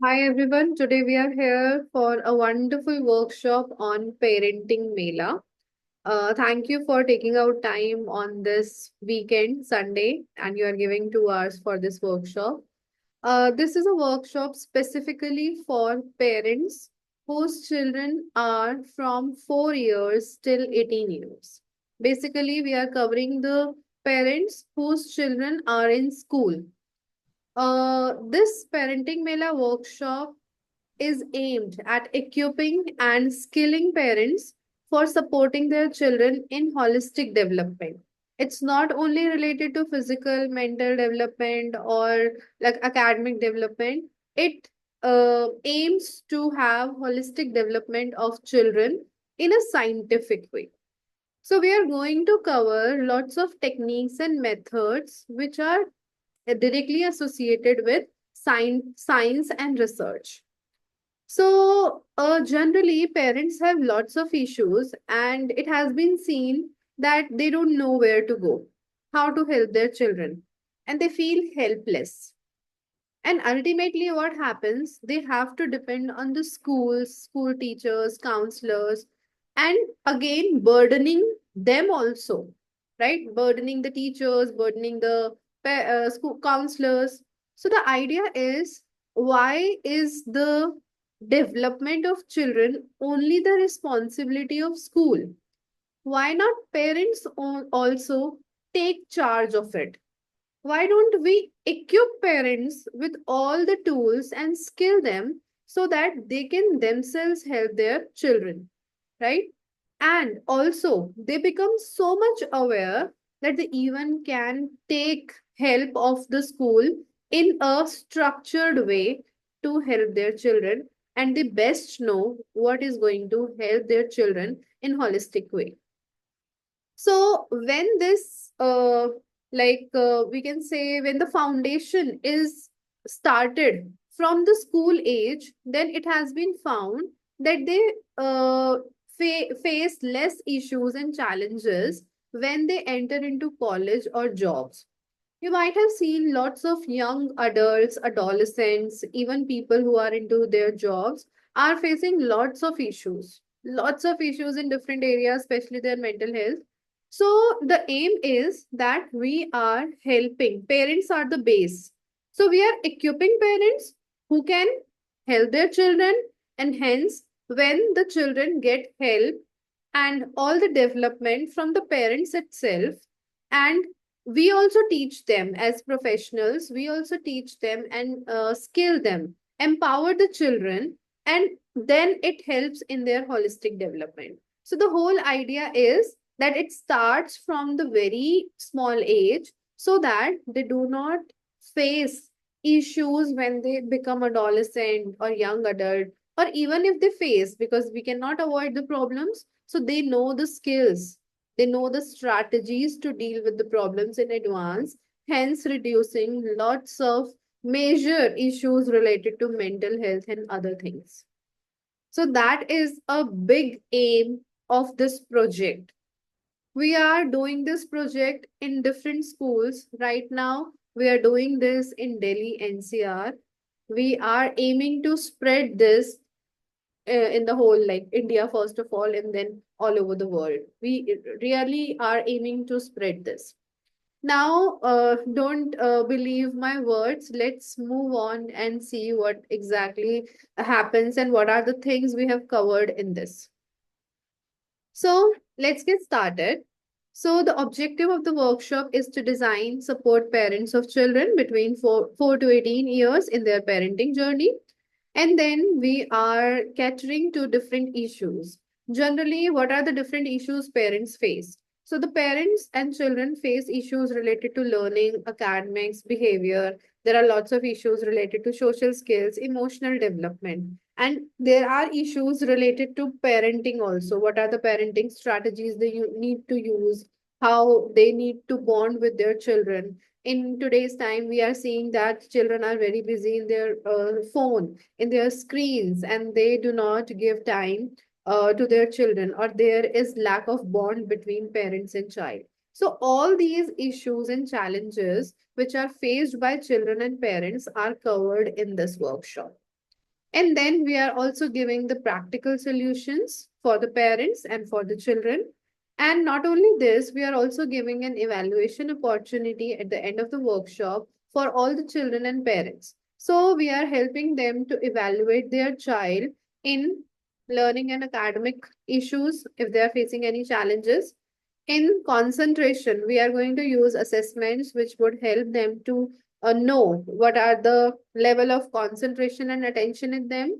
Hi everyone, today we are here for a wonderful workshop on Parenting Mela. Thank you for taking out time on this weekend, Sunday, and you are giving 2 hours for this workshop. This is a workshop specifically for parents whose children are from 4 years till 18 years. Basically, we are covering the parents whose children are in school. This Parenting Mela workshop is aimed at equipping and skilling parents for supporting their children in holistic development. It's not only related to physical, mental development or like academic development. It aims to have holistic development of children in a scientific way. So we are going to cover lots of techniques and methods which are directly associated with science and research. So, generally, parents have lots of issues, and it has been seen that they don't know where to go, how to help their children, and they feel helpless. And ultimately, what happens? They have to depend on the schools, school teachers, counselors, and again, burdening them also, right? Burdening the teachers, burdening the school counselors. So, the idea is why is the development of children only the responsibility of school? Why not parents also take charge of it? Why don't we equip parents with all the tools and skill them so that they can themselves help their children, right? And also, they become so much aware that they even can take help of the school in a structured way to help their children, and they best know what is going to help their children in holistic way. So when this we can say when the foundation is started from the school age, then it has been found that they face less issues and challenges when they enter into college or jobs. You might have seen lots of young adults, adolescents, even people who are into their jobs are facing lots of issues in different areas, especially their mental health. So, the aim is that we are helping. Parents are the base. So, we are equipping parents who can help their children, and hence, when the children get help and all the development from the parents itself, and we also teach them as professionals, we also teach them and skill them, empower the children, and then it helps in their holistic development. So the whole idea is that it starts from the very small age so that they do not face issues when they become adolescent or young adult, or even if they face, because we cannot avoid the problems, so they know the skills, they know the strategies to deal with the problems in advance, hence reducing lots of major issues related to mental health and other things. So that is a big aim of this project. We are doing this project in different schools. Right now, we are doing this in Delhi NCR. We are aiming to spread this in the whole, like India first of all, and then all over the world. We really are aiming to spread this. Now, don't believe my words. Let's move on and see what exactly happens and what are the things we have covered in this. So let's get started. So the objective of the workshop is to design support parents of children between 4 to 18 years in their parenting journey. And then we are catering to different issues. Generally, what are the different issues parents face? So the parents and children face issues related to learning, academics, behavior. There are lots of issues related to social skills, emotional development. And there are issues related to parenting also. What are the parenting strategies they need to use? How they need to bond with their children. In today's time, we are seeing that children are very busy in their phone, in their screens, and they do not give time to their children, or there is lack of bond between parents and child. So all these issues and challenges which are faced by children and parents are covered in this workshop. And then we are also giving the practical solutions for the parents and for the children. And not only this, we are also giving an evaluation opportunity at the end of the workshop for all the children and parents. So we are helping them to evaluate their child in learning and academic issues if they are facing any challenges. In concentration, we are going to use assessments which would help them to know what are the level of concentration and attention in them.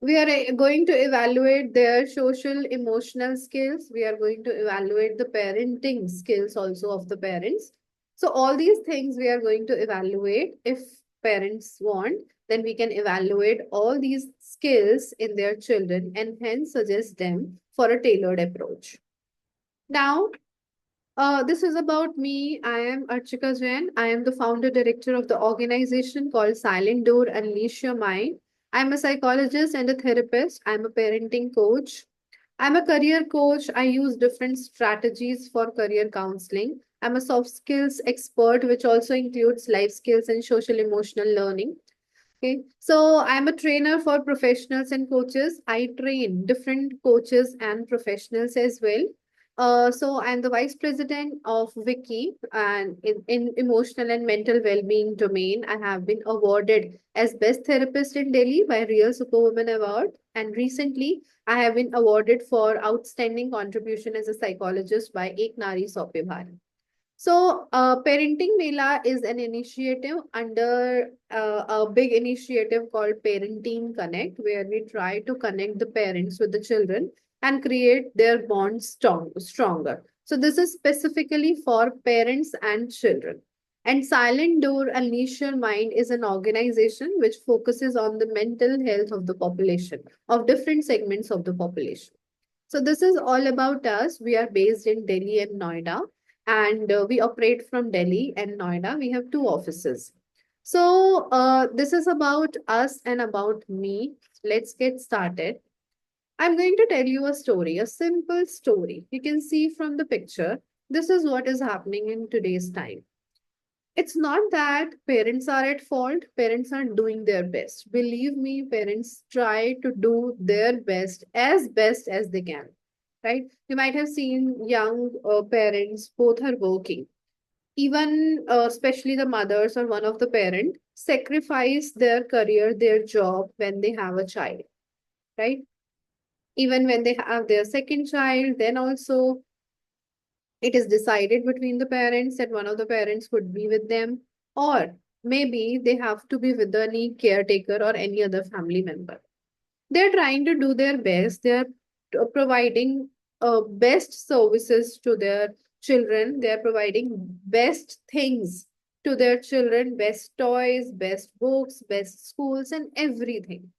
We are going to evaluate their social emotional skills. We are going to evaluate the parenting skills also of the parents. So all these things we are going to evaluate. If parents want, then we can evaluate all these skills in their children and hence suggest them for a tailored approach. Now, this is about me. I am Archika Jain. I am the founder director of the organization called Silent.Door Unleash Your Mind. I'm a psychologist and a therapist. I'm a parenting coach. I'm a career coach. I use different strategies for career counseling. I'm a soft skills expert, which also includes life skills and social emotional learning. Okay, so I'm a trainer for professionals and coaches. I train different coaches and professionals as well. So I'm the vice president of Wiki, and in emotional and mental well-being domain, I have been awarded as best therapist in Delhi by Real Superwoman Award, and recently I have been awarded for outstanding contribution as a psychologist by Ek Nari Saupe Bharat. So, Parenting Mela is an initiative under a big initiative called Parenting Connect, where we try to connect the parents with the children and create their bonds stronger. So, this is specifically for parents and children. And Silent Door Unleash Your Mind is an organization which focuses on the mental health of the population, of different segments of the population. So this is all about us. We are based in Delhi and Noida, and we operate from Delhi and Noida. We have two offices. So this is about us and about me. Let's get started. I'm going to tell you a story, a simple story. You can see from the picture, this is what is happening in today's time. It's not that parents are at fault, parents are doing their best. Believe me, parents try to do their best as they can, right? You might have seen young parents, both are working. Even especially the mothers or one of the parent sacrifice their career, their job when they have a child, right? Even when they have their second child, then also it is decided between the parents that one of the parents would be with them, or maybe they have to be with any caretaker or any other family member. They're trying to do their best. They're providing best services to their children. They're providing best things to their children, best toys, best books, best schools, and everything.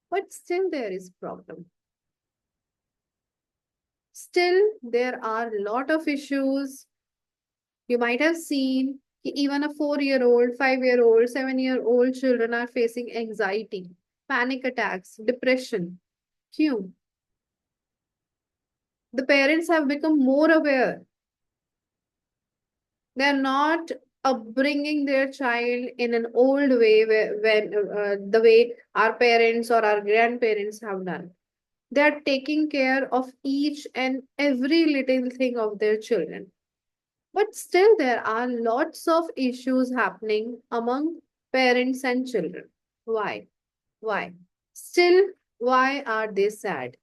But still, there is problem. Still, there are a lot of issues. You might have seen even a 4-year-old, 5-year-old, 7-year-old children are facing anxiety, panic attacks, depression. Q. The parents have become more aware. They're not upbringing their child in an old way when the way our parents or our grandparents have done. They're taking care of each and every little thing of their children. But still, there are lots of issues happening among parents and children. Why? Why? Still, why are they sad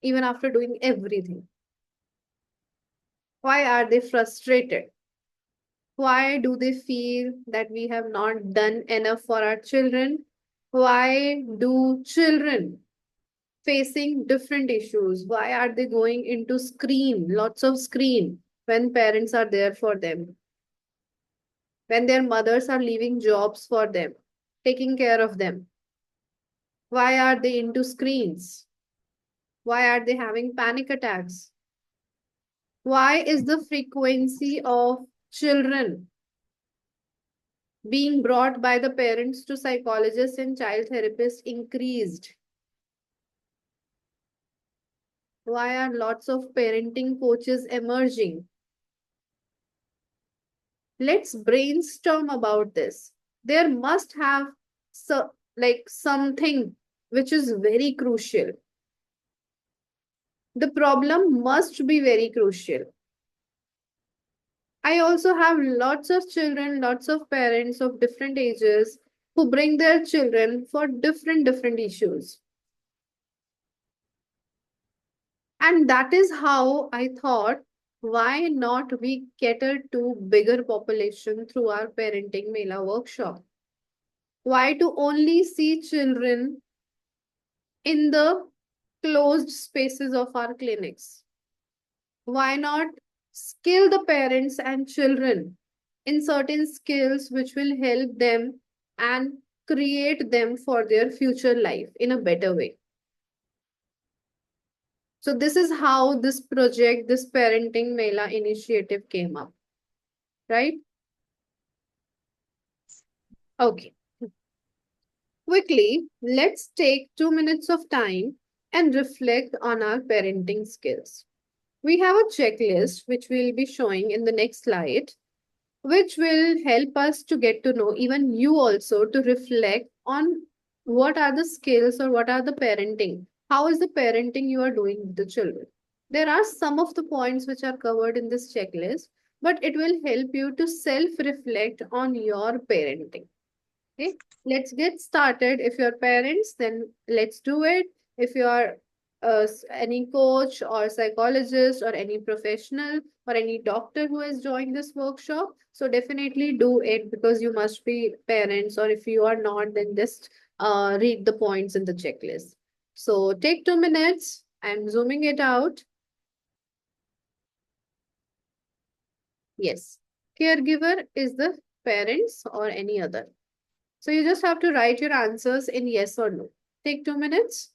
even after doing everything? Why are they frustrated? Why do they feel that we have not done enough for our children? Why do children facing different issues? Why are they going into screen, lots of screen, when parents are there for them? When their mothers are leaving jobs for them, taking care of them? Why are they into screens? Why are they having panic attacks? Why is the frequency of children being brought by the parents to psychologists and child therapists increased? Why are lots of parenting coaches emerging? Let's brainstorm about this. There must have like something which is very crucial. The problem must be very crucial. I also have lots of children, lots of parents of different ages who bring their children for different issues. And that is how I thought, why not we cater to bigger population through our Parenting Mela workshop? Why to only see children in the closed spaces of our clinics? Why not skill the parents and children in certain skills which will help them and create them for their future life in a better way? So this is how this project, this Parenting Mela initiative came up, right? Okay. Quickly, let's take 2 minutes of time and reflect on our parenting skills. We have a checklist which we'll be showing in the next slide, which will help us to get to know, even you also, to reflect on what are the skills or what are the parenting. How is the parenting you are doing with the children? There are some of the points which are covered in this checklist, but it will help you to self reflect on your parenting. Okay, let's get started. If you're parents, then let's do it. If you are any coach or psychologist or any professional or any doctor who has joined this workshop, so definitely do it because you must be parents, or if you are not, then just read the points in the checklist. So take 2 minutes. I'm zooming it out. Yes, caregiver is the parents or any other. So you just have to write your answers in yes or no. Take 2 minutes.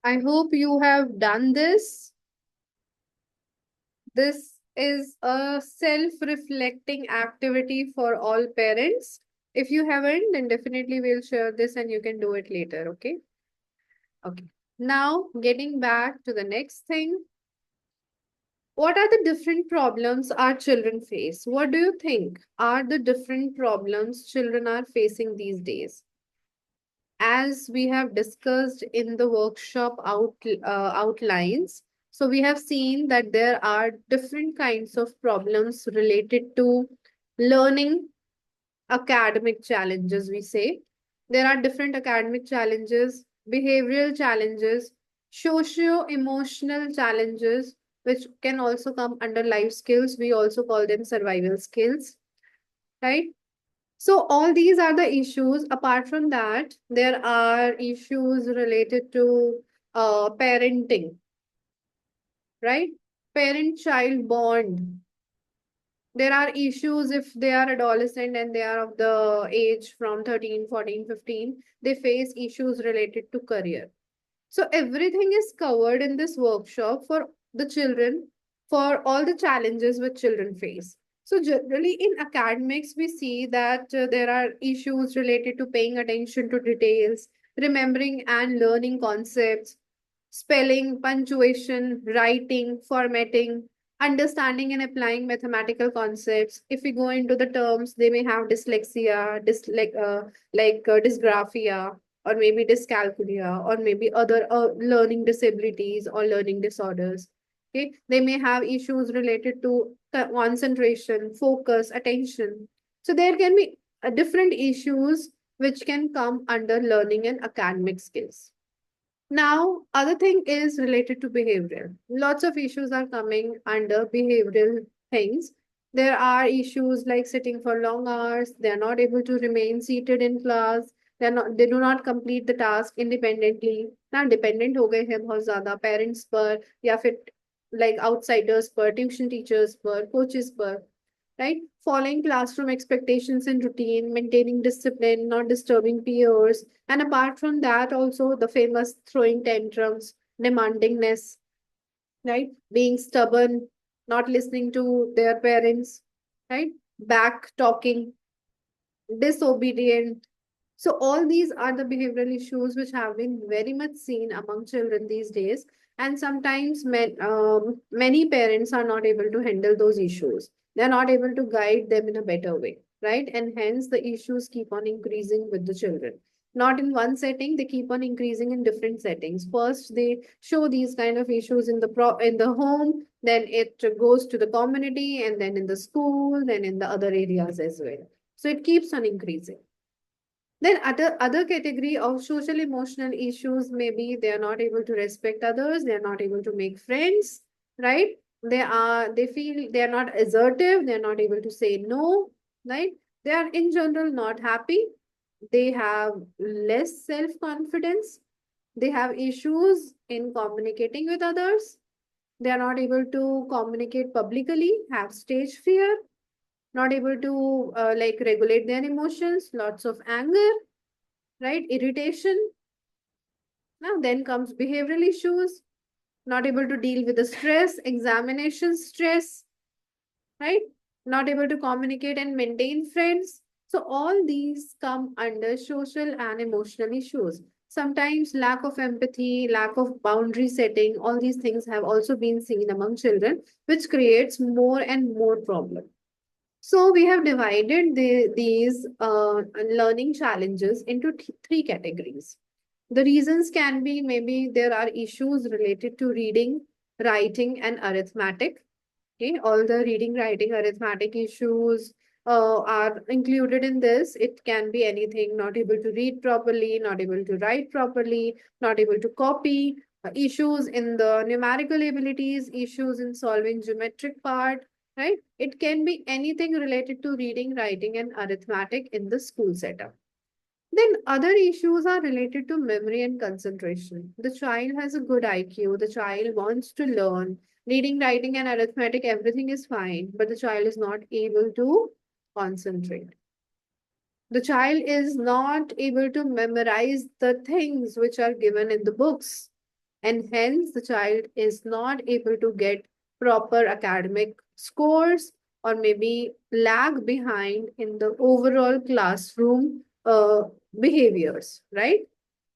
I hope you have done this. This is a self-reflecting activity for all parents. If you haven't, then definitely we'll share this and you can do it later, okay? Okay. Now, getting back to the next thing, what are the different problems our children face? What do you think are the different problems children are facing these days? As we have discussed in the workshop outlines, so we have seen that there are different kinds of problems related to learning, academic challenges, we say. There are different academic challenges, behavioral challenges, socio-emotional challenges, which can also come under life skills. We also call them survival skills, right? So all these are the issues. Apart from that, there are issues related to parenting, right? Parent-child bond. There are issues if they are adolescent and they are of the age from 13, 14, 15. They face issues related to career. So everything is covered in this workshop for the children, for all the challenges which children face. So generally in academics, we see that there are issues related to paying attention to details, remembering and learning concepts, spelling, punctuation, writing, formatting, understanding and applying mathematical concepts. If we go into the terms, they may have dyslexia, dysgraphia, or maybe dyscalculia, or maybe other learning disabilities or learning disorders. Okay, they may have issues related to concentration, focus, attention. So there can be different issues which can come under learning and academic skills. Now, other thing is related to behavioral. Lots of issues are coming under behavioral things. There are issues like sitting for long hours. They are not able to remain seated in class. They do not complete the task independently. ना dependent हो गए हैं बहुत ज़्यादा parents पर या फिर like outsiders पर, tuition teachers पर, coaches पर, right? Following classroom expectations and routine, maintaining discipline, not disturbing peers. And apart from that, also the famous throwing tantrums, demandingness, right? Being stubborn, not listening to their parents, right? Back talking, disobedient. So all these are the behavioral issues which have been very much seen among children these days. And sometimes many parents are not able to handle those issues. They're not able to guide them in a better way, right? And hence the issues keep on increasing with the children. Not in one setting, they keep on increasing in different settings. First, they show these kind of issues in the home, then it goes to the community, and then in the school, then in the other areas as well. So it keeps on increasing. Then other category of social emotional issues, maybe they are not able to respect others, they are not able to make friends, right? They feel they are not assertive, they are not able to say no, right? They are in general not happy. They have less self-confidence. They have issues in communicating with others. They are not able to communicate publicly, have stage fear, not able to like regulate their emotions, lots of anger, right? Irritation. Now then comes behavioral issues, not able to deal with the stress, examination stress, right? Not able to communicate and maintain friends. So all these come under social and emotional issues. Sometimes lack of empathy, lack of boundary setting, all these things have also been seen among children, which creates more and more problem. So we have divided these learning challenges into three categories. The reasons can be maybe there are issues related to reading, writing, and arithmetic. Okay, all the reading, writing, arithmetic issues are included in this. It can be anything, not able to read properly, not able to write properly, not able to copy, issues in the numerical abilities, issues in solving geometric part, right? It can be anything related to reading, writing, and arithmetic in the school setup. Then other issues are related to memory and concentration. The child has a good IQ, the child wants to learn. Reading, writing, and arithmetic, everything is fine, but the child is not able to concentrate. The child is not able to memorize the things which are given in the books, and hence the child is not able to get proper academic scores, or maybe lag behind in the overall classroom behaviors, right?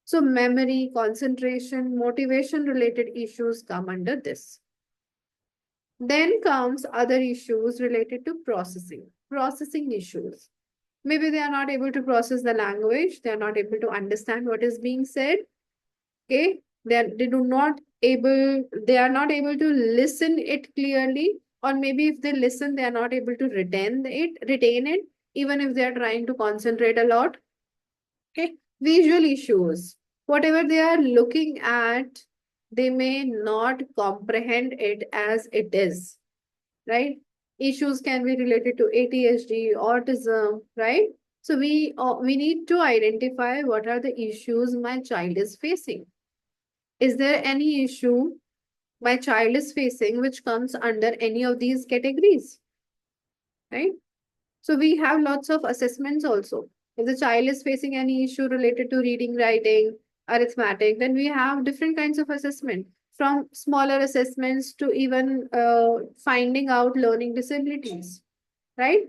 So, memory, concentration, motivation related issues come under this. Then comes other issues related to processing issues. Maybe they are not able to process the language, they are not able to understand what is being said. Okay, they are not able to listen it clearly, or maybe if they listen, they are not able to retain it, even if they are trying to concentrate a lot. Okay, visual issues. Whatever they are looking at, they may not comprehend it as it is, right? Issues can be related to ADHD, autism, right? So we need to identify what are the issues my child is facing. Is there any issue my child is facing which comes under any of these categories, right? So we have lots of assessments also. If the child is facing any issue related to reading, writing, arithmetic, then we have different kinds of assessment, from smaller assessments to even finding out learning disabilities, right?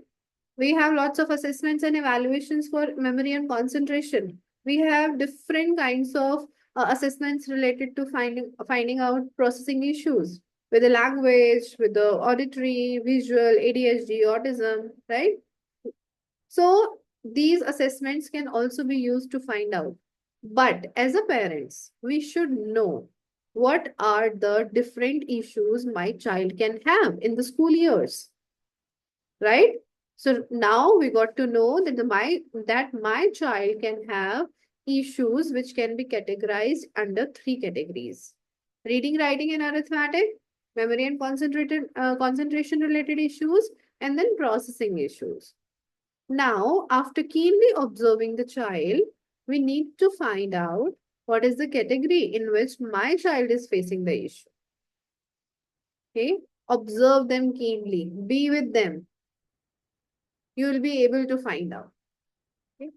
We have lots of assessments and evaluations for memory and concentration. We have different kinds of assessments related to finding out processing issues with the language, with the auditory, visual, ADHD, autism, right? So these assessments can also be used to find out. But as a parents, we should know what are the different issues my child can have in the school years, right? So now we got to know that my child can have issues which can be categorized under three categories: reading, writing, and arithmetic, memory and concentration related issues, and then processing issues. Now, after keenly observing the child, we need to find out what is the category in which my child is facing the issue. Okay, observe them keenly, be with them, you will be able to find out. Okay?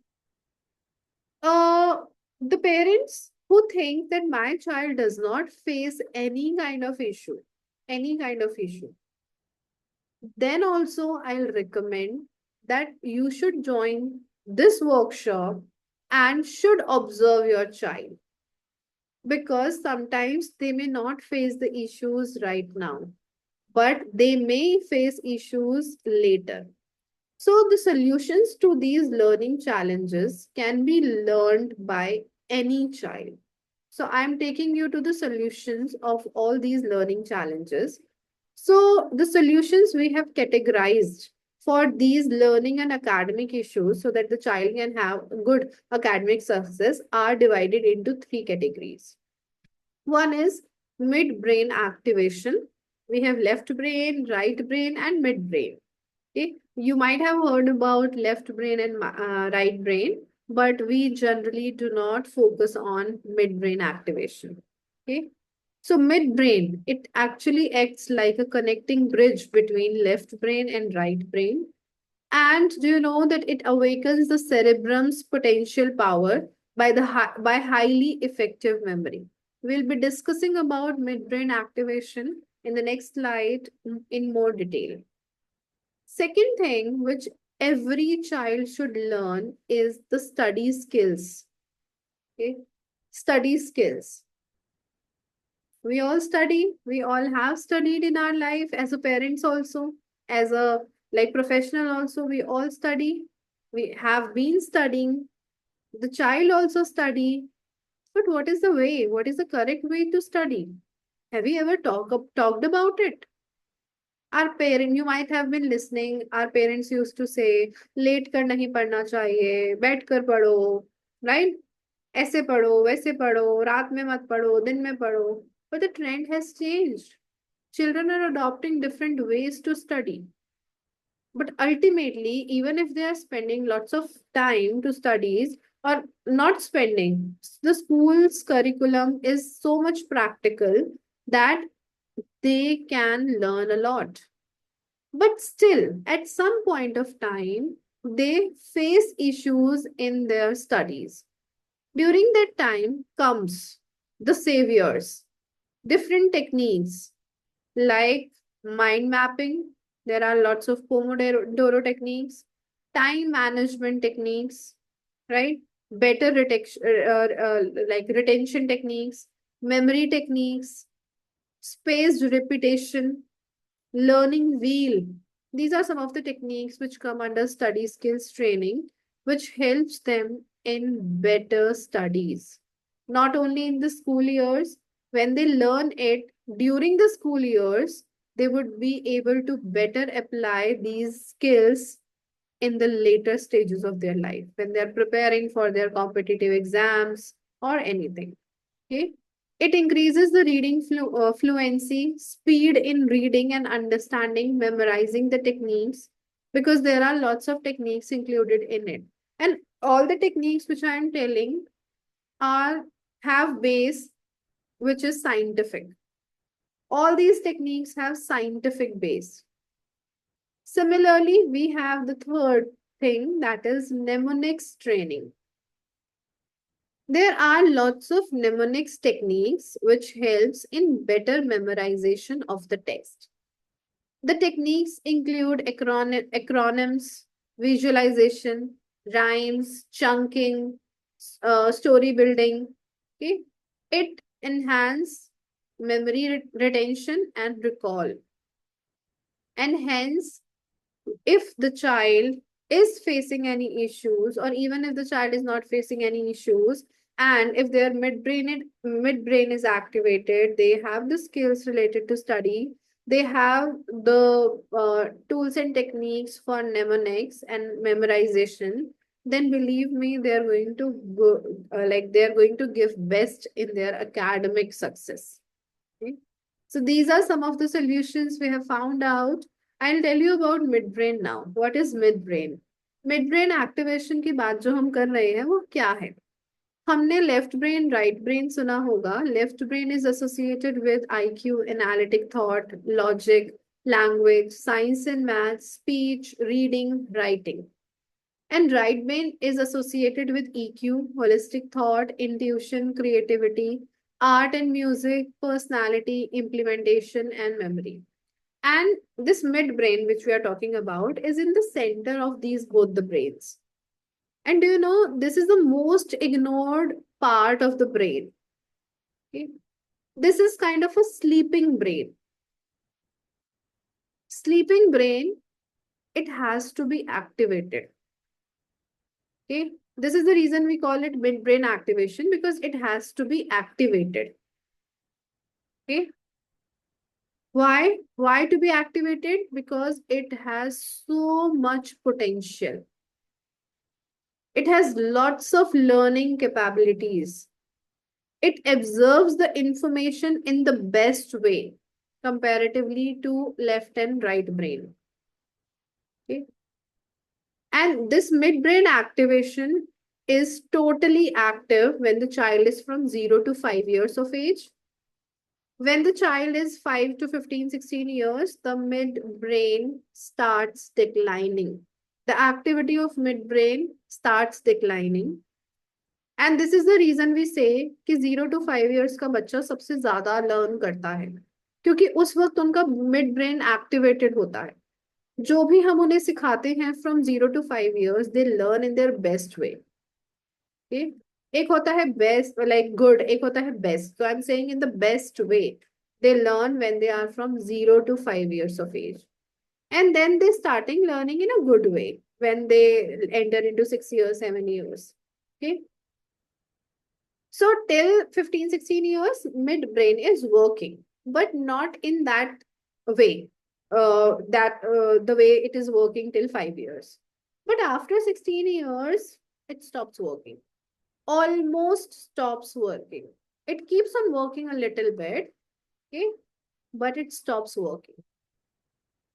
Uh, the parents who think that my child does not face any kind of issue, then also I'll recommend that you should join this workshop and should observe your child, because sometimes they may not face the issues right now, but they may face issues later. So, the solutions to these learning challenges can be learned by any child. So, I'm taking you to the solutions of all these learning challenges. So, the solutions we have categorized for these learning and academic issues so that the child can have good academic success are divided into three categories. One is midbrain activation. We have left brain, right brain, and midbrain. Okay, you might have heard about left brain and right brain, but we generally do not focus on midbrain activation. Okay, so midbrain, it actually acts like a connecting bridge between left brain and right brain. And do you know that it awakens the cerebrum's potential power by highly effective memory? We'll be discussing about midbrain activation in the next slide in more detail. Second thing which every child should learn is the study skills. Okay, study skills. We all have studied in our life, as a parents also, as a like professional also, we all study. We have been studying. The child also study. But what is the way? What is the correct way to study? Have you ever talked about it? You might have been listening, our parents used to say, late कर नहीं पढ़ना चाहिए, बैठ कर पढ़ो, right? ऐसे पढ़ो, वैसे पढ़ो, रात में मत पढ़ो, दिन में पढ़ो. But the trend has changed. Children are adopting different ways to study. But ultimately, even if they are spending lots of time to studies or not spending, the school's curriculum is so much practical that they can learn a lot. But still, at some point of time, they face issues in their studies. During that time comes the saviors, different techniques like mind mapping. There are lots of Pomodoro techniques, time management techniques, right? Better retection, like retention techniques, memory techniques, spaced repetition, learning wheel. These are some of the techniques which come under study skills training, which helps them in better studies. Not only in the school years, when they learn it during the school years, they would be able to better apply these skills in the later stages of their life when they're preparing for their competitive exams or anything. Okay. It increases the reading fluency, speed in reading and understanding, memorizing the techniques, because there are lots of techniques included in it. And all the techniques which I am telling are have base which is scientific. All these techniques have scientific base. Similarly, we have the third thing, that is mnemonics training. There are lots of mnemonics techniques which helps in better memorization of the text. The techniques include acronyms, visualization, rhymes, chunking, story building. Okay, it enhance memory retention and recall, and hence if the child is facing any issues, or even if the child is not facing any issues, and if their midbrain is activated, they have the skills related to study, they have the tools and techniques for mnemonics and memorization, then believe me, they're going to go, they're going to give best in their academic success. Okay? So these are some of the solutions we have found out. I'll tell you about midbrain now. What is midbrain? Midbrain activation की बात जो हम कर रहे हैं वो क्या है? हमने लेफ्ट ब्रेन राइट ब्रेन सुना होगा. Left brain is associated with IQ, analytic thought, logic, language, science and maths, speech, reading, writing. And right brain is associated with EQ, holistic thought, intuition, creativity, art and music, personality, implementation, and memory. And this midbrain, which we are talking about, is in the center of these both the brains. And do you know, this is the most ignored part of the brain. Okay? This is kind of a sleeping brain. Sleeping brain, it has to be activated. Okay? This is the reason we call it midbrain activation, because it has to be activated. Okay? Why? Why to be activated? Because it has so much potential. It has lots of learning capabilities. It absorbs the information in the best way comparatively to left and right brain. Okay? And this midbrain activation is totally active when the child is from 0 to 5 years of age. When the child is 5 to 15, 16 years, the midbrain starts declining. The activity of midbrain starts declining. And this is the reason we say कि 0 to 5 years का बच्चा सबसे ज्यादा learn करता है, क्योंकि उस वक्त उनका मिड ब्रेन एक्टिवेटेड होता है. जो भी हम उन्हें सिखाते हैं from 0 to 5 years, they learn in their best way. Okay? एक होता है best, like good, एक होता है best. So I'm saying in the best way. They learn when they are from 0 to 5 years of age. And then they starting learning in a good way when they enter into 6 years, 7 years. Okay? So till 15, 16 years, midbrain is working, but not in that way, the way it is working till 5 years. But after 16 years, it stops working. Almost stops working. It keeps on working a little bit, okay, but it stops working.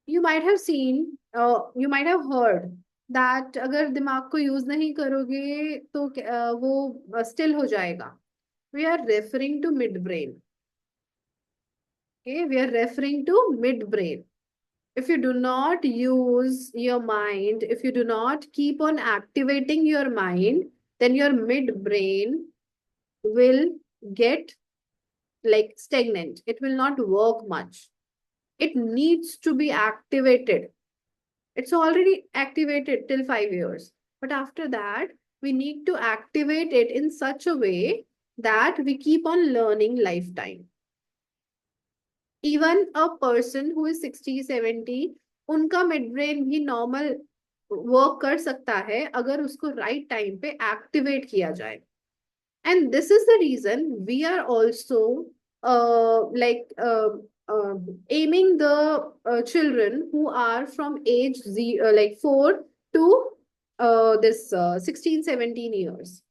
You might have seen, you might have heard that अगर दिमाग को use नहीं करोगे तो वो still हो जाएगा. We are referring to midbrain. Okay, we are referring to midbrain. If you do not use your mind, if you do not keep on activating your mind, then your midbrain will get like stagnant. It will not work much. It needs to be activated. It's already activated till 5 years. But after that, we need to activate it in such a way that we keep on learning lifetime. Even a person who is 60, 70, उनका mid brain भी normal work कर सकता है अगर उसको right time पे activate किया जाए. And this is the reason we are also like aiming the children who are from age like 4 to this 16 17 years.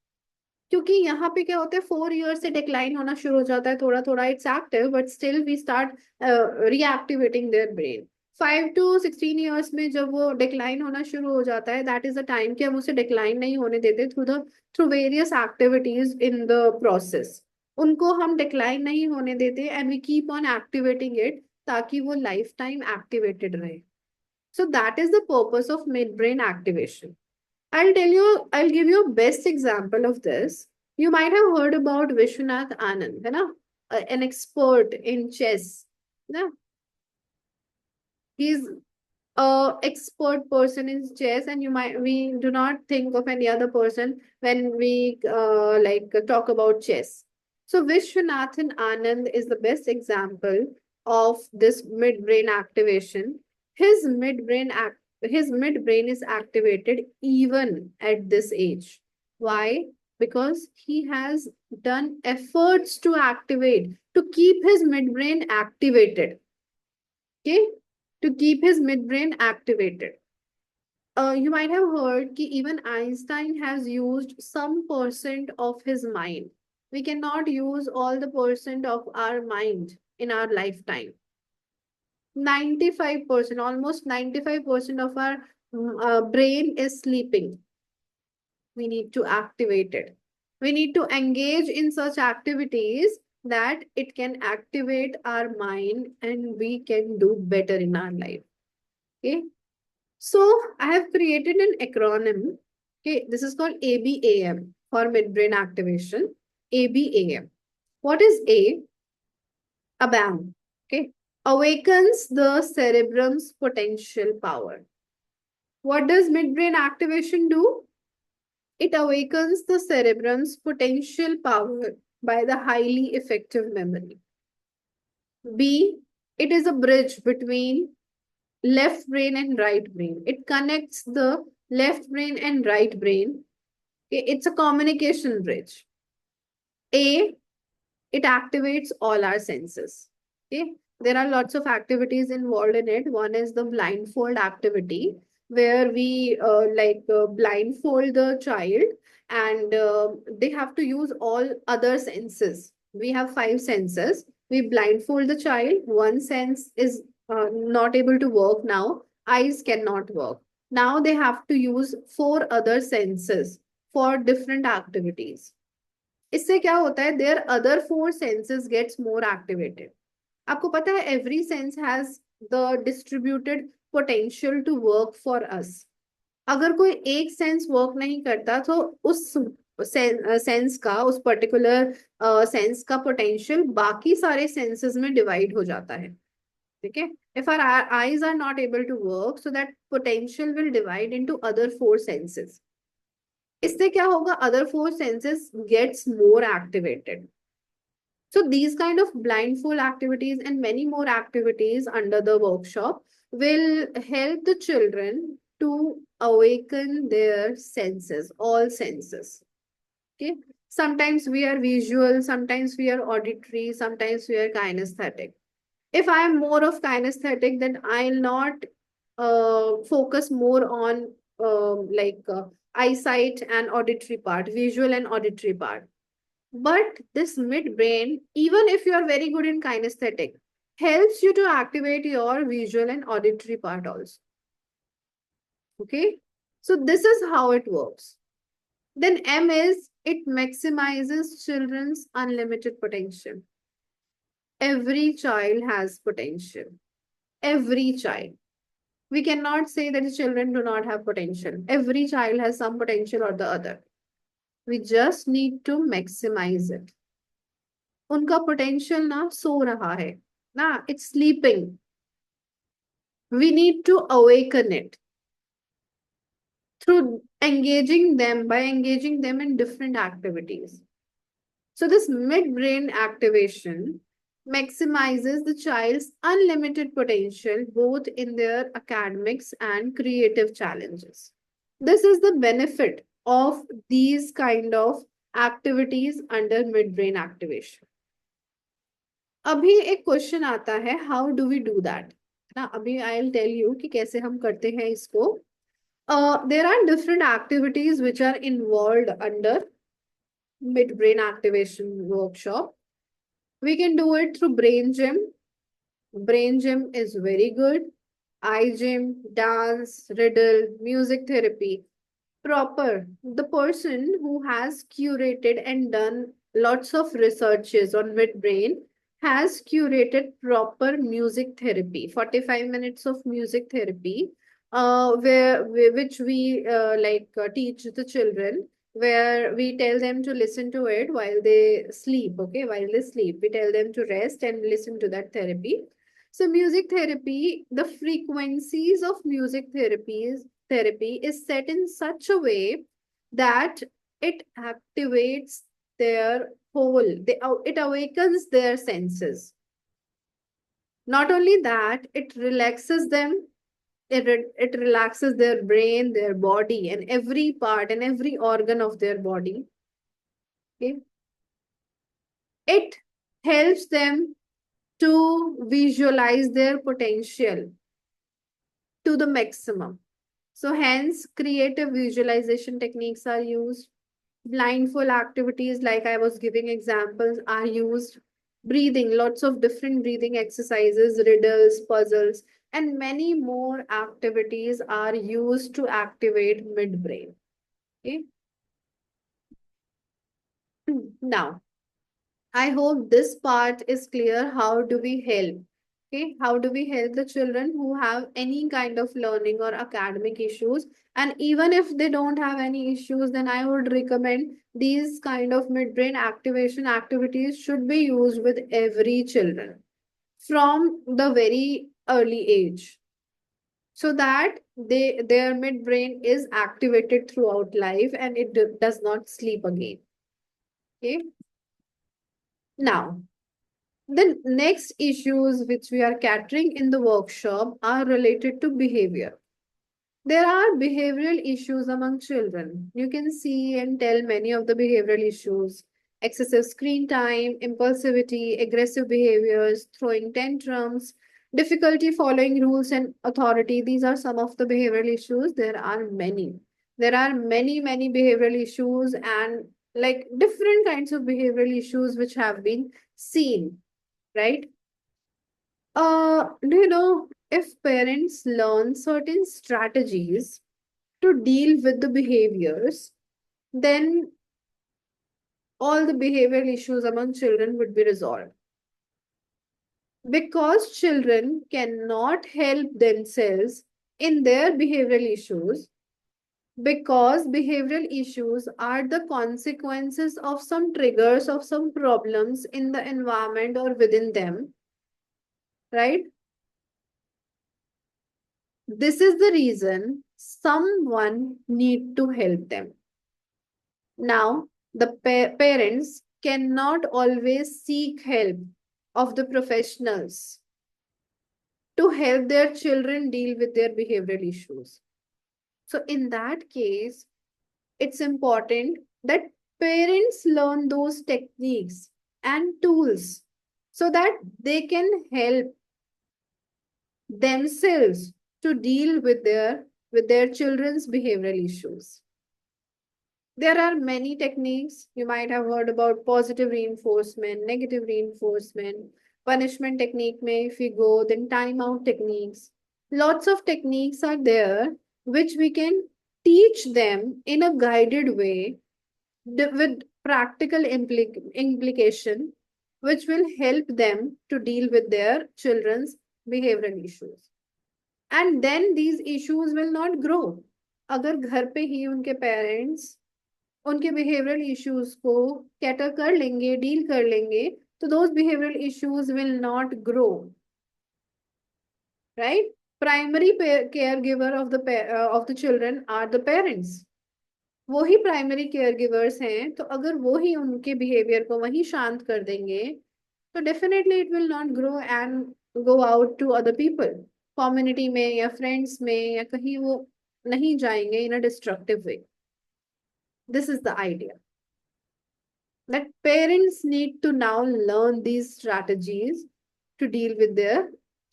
क्योंकि यहाँ पे क्या होता है 4 ईयर से डिक्लाइन होना शुरू हो जाता है थोड़ा थोड़ा. It's active but still we start reactivating their brain. 5 to 16 years में जब वो डिक्लाइन होना शुरू हो जाता है दैट इज अ टाइम कि हम उसे डिक्लाइन नहीं होने देते through various activities in the process. उनको हम डिक्लाइन नहीं होने देते and we keep on activating it ताकि वो लाइफ टाइम एक्टिवेटेड रहे. So that is the purpose of mid brain activation. I'll give you a best example of this. You might have heard about Vishwanath Anand, है ना? An expert in chess. ना? He's expert person in chess, and we do not think of any other person when we like talk about chess. So Vishwanathan Anand is the best example of this midbrain activation. His midbrain is activated even at this age. Why? Because he has done efforts to activate, to keep his midbrain activated. Okay, to keep his midbrain activated. You might have heard that even Einstein has used some percent of his mind. We cannot use all the percent of our mind in our lifetime. 95%, almost 95% of our brain is sleeping. We need to activate it. We need to engage in such activities that it can activate our mind and we can do better in our life. Okay. So I have created an acronym. Okay, this is called ABAM for midbrain activation. ABAM. What is A? ABAM. Okay, awakens the cerebrum's potential power. What does midbrain activation do? It awakens the cerebrum's potential power by the highly effective memory. B, it is a bridge between left brain and right brain. It connects the left brain and right brain. Okay, it's a communication bridge. A, it activates all our senses. Okay, there are lots of activities involved in it. One is the blindfold activity, where we blindfold the child and they have to use all other senses. We have five senses. We blindfold the child. One sense is not able to work now. Eyes cannot work. Now they have to use four other senses for different activities. इससे क्या होता है their other four senses gets more activated. आपको पता है every sense has the distributed potential to work for us. अगर कोई एक सेंस वर्क नहीं करता तो उस सेंस का उस पर्टिकुलर सेंस का पोटेंशियल बाकी सारे सेंसेस में डिवाइड हो जाता है. ठीक है. If our eyes are not able to work so that potential will divide into other four senses. इससे क्या होगा other four senses gets more activated. So these kind of blindfold activities and many more activities under the workshop will help the children to awaken their senses, all senses. Okay. Sometimes we are visual, sometimes we are auditory, sometimes we are kinesthetic. If I am more of kinesthetic, then I'll not focus more on eyesight and auditory part, visual and auditory part. But this midbrain, even if you are very good in kinesthetic, helps you to activate your visual and auditory part also. Okay. So this is how it works. Then M is it maximizes children's unlimited potential. Every child has potential. Every child. We cannot say that the children do not have potential. Every child has some potential or the other. We just need to maximize it. उनका potential ना सो रहा है ना, it's sleeping. We need to awaken it through engaging them, by engaging them in different activities. So this midbrain activation maximizes the child's unlimited potential both in their academics and creative challenges. This is the benefit of these kind of activities under midbrain activation. अभी एक question आता है, how do we do that ना, अभी I will tell you कि कैसे हम करते हैं इसको. There are different activities which are involved under midbrain activation workshop. We can do it through brain gym. Brain gym is very good. Eye gym, dance, riddle, music therapy. Proper. The person who has curated and done lots of researches on midbrain has curated proper music therapy, 45 minutes of music therapy, which we teach the children, where we tell them to listen to it while they sleep. Okay, while they sleep, we tell them to rest and listen to that therapy. So music therapy, the frequencies of music therapy is set in such a way that it activates their it awakens their senses. Not only that, it relaxes them, it relaxes their brain, their body, and every part and every organ of their body. Okay? It helps them to visualize their potential to the maximum. So hence, creative visualization techniques are used. Blindfold activities, like I was giving examples, are used. Breathing, lots of different breathing exercises, riddles, puzzles, and many more activities are used to activate midbrain. Okay. Now, I hope this part is clear. How do we help? Okay, how do we help the children who have any kind of learning or academic issues? And even if they don't have any issues, then I would recommend these kind of midbrain activation activities should be used with every children from the very early age, so that their midbrain is activated throughout life and it does not sleep again. Okay. Now, the next issues which we are catering in the workshop are related to behavior. There are behavioral issues among children. You can see and tell many of the behavioral issues: excessive screen time, impulsivity, aggressive behaviors, throwing tantrums, difficulty following rules and authority. These are some of the behavioral issues. There are many. There are many behavioral issues, and like different kinds of behavioral issues which have been seen, right? Do you know, if parents learn certain strategies to deal with the behaviors, then all the behavioral issues among children would be resolved. Because children cannot help themselves in their behavioral issues, because behavioral issues are the consequences of some triggers of some problems in the environment or within them, right? This is the reason someone need to help them. Now, the parents cannot always seek help of the professionals to help their children deal with their behavioral issues. So in that case, it's important that parents learn those techniques and tools so that they can help themselves to deal with their children's behavioral issues. There are many techniques. You might have heard about positive reinforcement, negative reinforcement, punishment technique may, if we go, then timeout techniques. Lots of techniques are there which we can teach them in a guided way with practical implication, which will help them to deal with their children's behavioral issues. and then these issues will not grow. अगर घर पे ही उनके parents उनके behavioural issues को cater कर लेंगे, deal कर लेंगे, तो those behavioural issues will not grow, right? Primary care giver of the children are the parents. वो ही प्राइमरी केयर गिवर्स हैं, तो अगर वो ही उनके बिहेवियर को वही शांत कर देंगे, तो definitely it will not grow and go out to other people, community में या फ्रेंड्स में या कहीं वो नहीं जाएंगे in a destructive way. This is the idea, that parents need to now learn these strategies to deal with their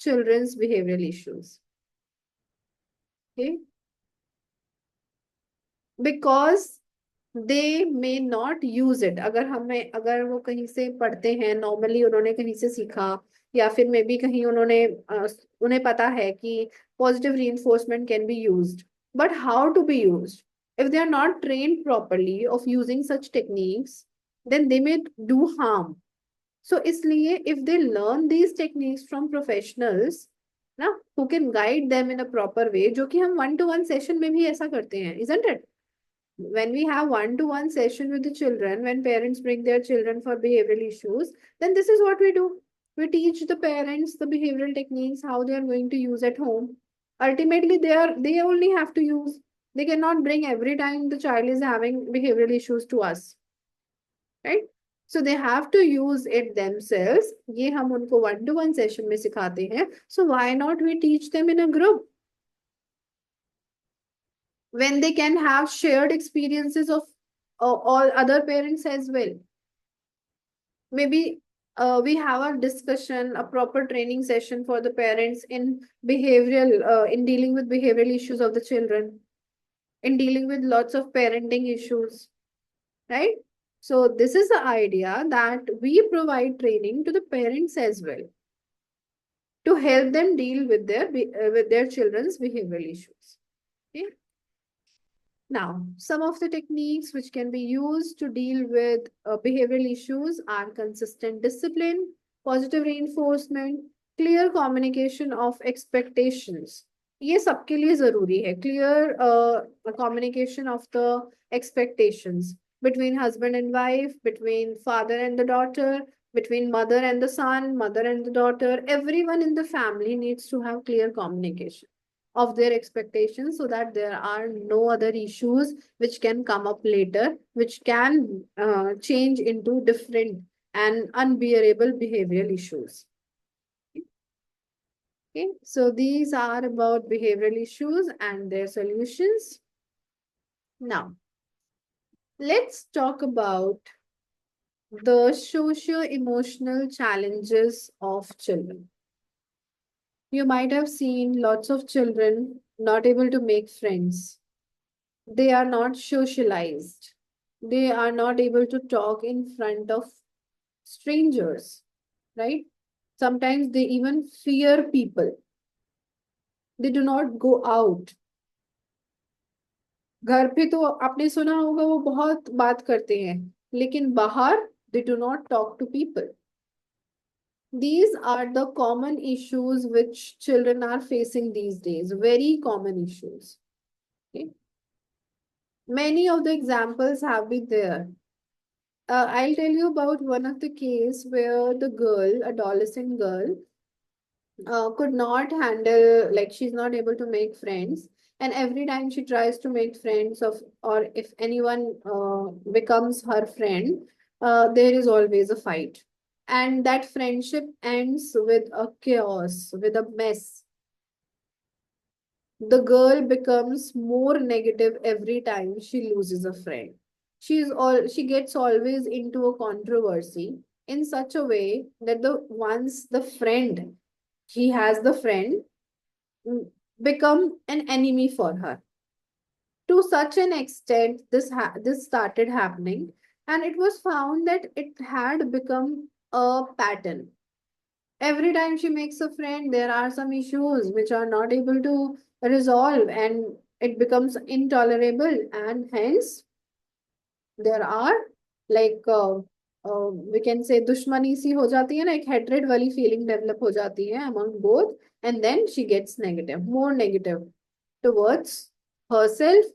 children's behavioral issues. Okay, because they may not use it। अगर वो कहीं से पढ़ते हैं, नॉर्मली उन्होंने कहीं से सीखा, या फिर मे बी कहीं उन्हें पता है कि positive reinforcement can be used, but how to be used? If they are not trained properly of using such techniques, then they may do harm। So इसलिए if they learn these techniques from professionals ना, who can guide them in a proper way, जो कि हम one to one session में भी ऐसा करते हैं, isn't it? When we have one to one session with the children, when parents bring their children for behavioral issues, then this is what we do. We teach the parents the behavioral techniques, how they are going to use at home. Ultimately, they only have to use. They cannot bring every time the child is having behavioral issues to us, right? So they have to use it themselves। ये हम उनको one to one session में सिखाते हैं। So why not we teach them in a group when they can have shared experiences of all other parents as well? Maybe we have a discussion, a proper training session for the parents in in dealing with behavioral issues of the children, in dealing with lots of parenting issues, right? So this is the idea, that we provide training to the parents as well to help them deal with their children's behavioral issues. Okay? Now, some of the techniques which can be used to deal with behavioral issues are consistent discipline, positive reinforcement, clear communication of expectations। ये सबके लिए जरूरी है, clear communication of the expectations between husband and wife, between father and the daughter, between mother and the son, mother and the daughter. Everyone in the family needs to have clear communication of their expectations, so that there are no other issues which can come up later, which can change into different and unbearable behavioral issues. Okay, so these are about behavioral issues and their solutions. Now, let's talk about the socio-emotional challenges of children. You might have seen lots of children not able to make friends. They are not socialized. They are not able to talk in front of strangers, right? Sometimes they even fear people. They do not go out। घर पे तो आपने सुना होगा वो बहुत बात करते हैं, लेकिन बाहर they do not talk to people। These are the common issues which children are facing these days, very common issues. Okay? Many of the examples have been there। I'll tell you about one of the case where the girl, adolescent girl, could not handle, like she's not able to make friends. And every time she tries to make friends or if anyone becomes her friend, there is always a fight. And that friendship ends with a chaos, with a mess। The girl becomes more negative every time she loses a friend। She gets always into a controversy in such a way that the friend, he has the friend, mm, become an enemy for her. To such an extent, this started happening, and it was found that it had become a pattern। Every time she makes a friend, there are some issues which are not able to resolve, and it becomes intolerable, and hence there are like we can say दुश्मनी सी हो जाती है ना, एक hatred वाली feeling develop हो जाती है among both, and then she gets negative, more negative towards herself,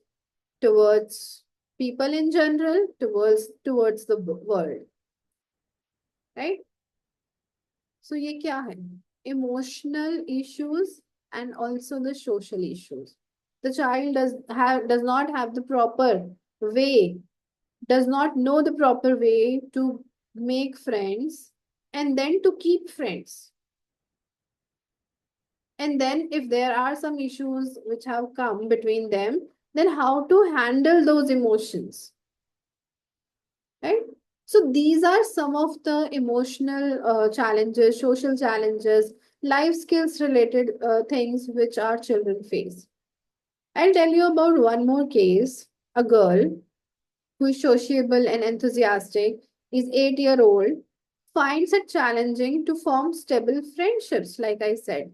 towards people in general, towards the world, right? So ये क्या है? Emotional issues and also the social issues. The child does not have the proper way, does not know the proper way to make friends and then to keep friends. And then if there are some issues which have come between them, then how to handle those emotions, right? So these are some of the emotional challenges, social challenges, life skills related things which our children face. I'll tell you about one more case. A girl who is sociable and enthusiastic, is 8 year old, finds it challenging to form stable friendships, like I said.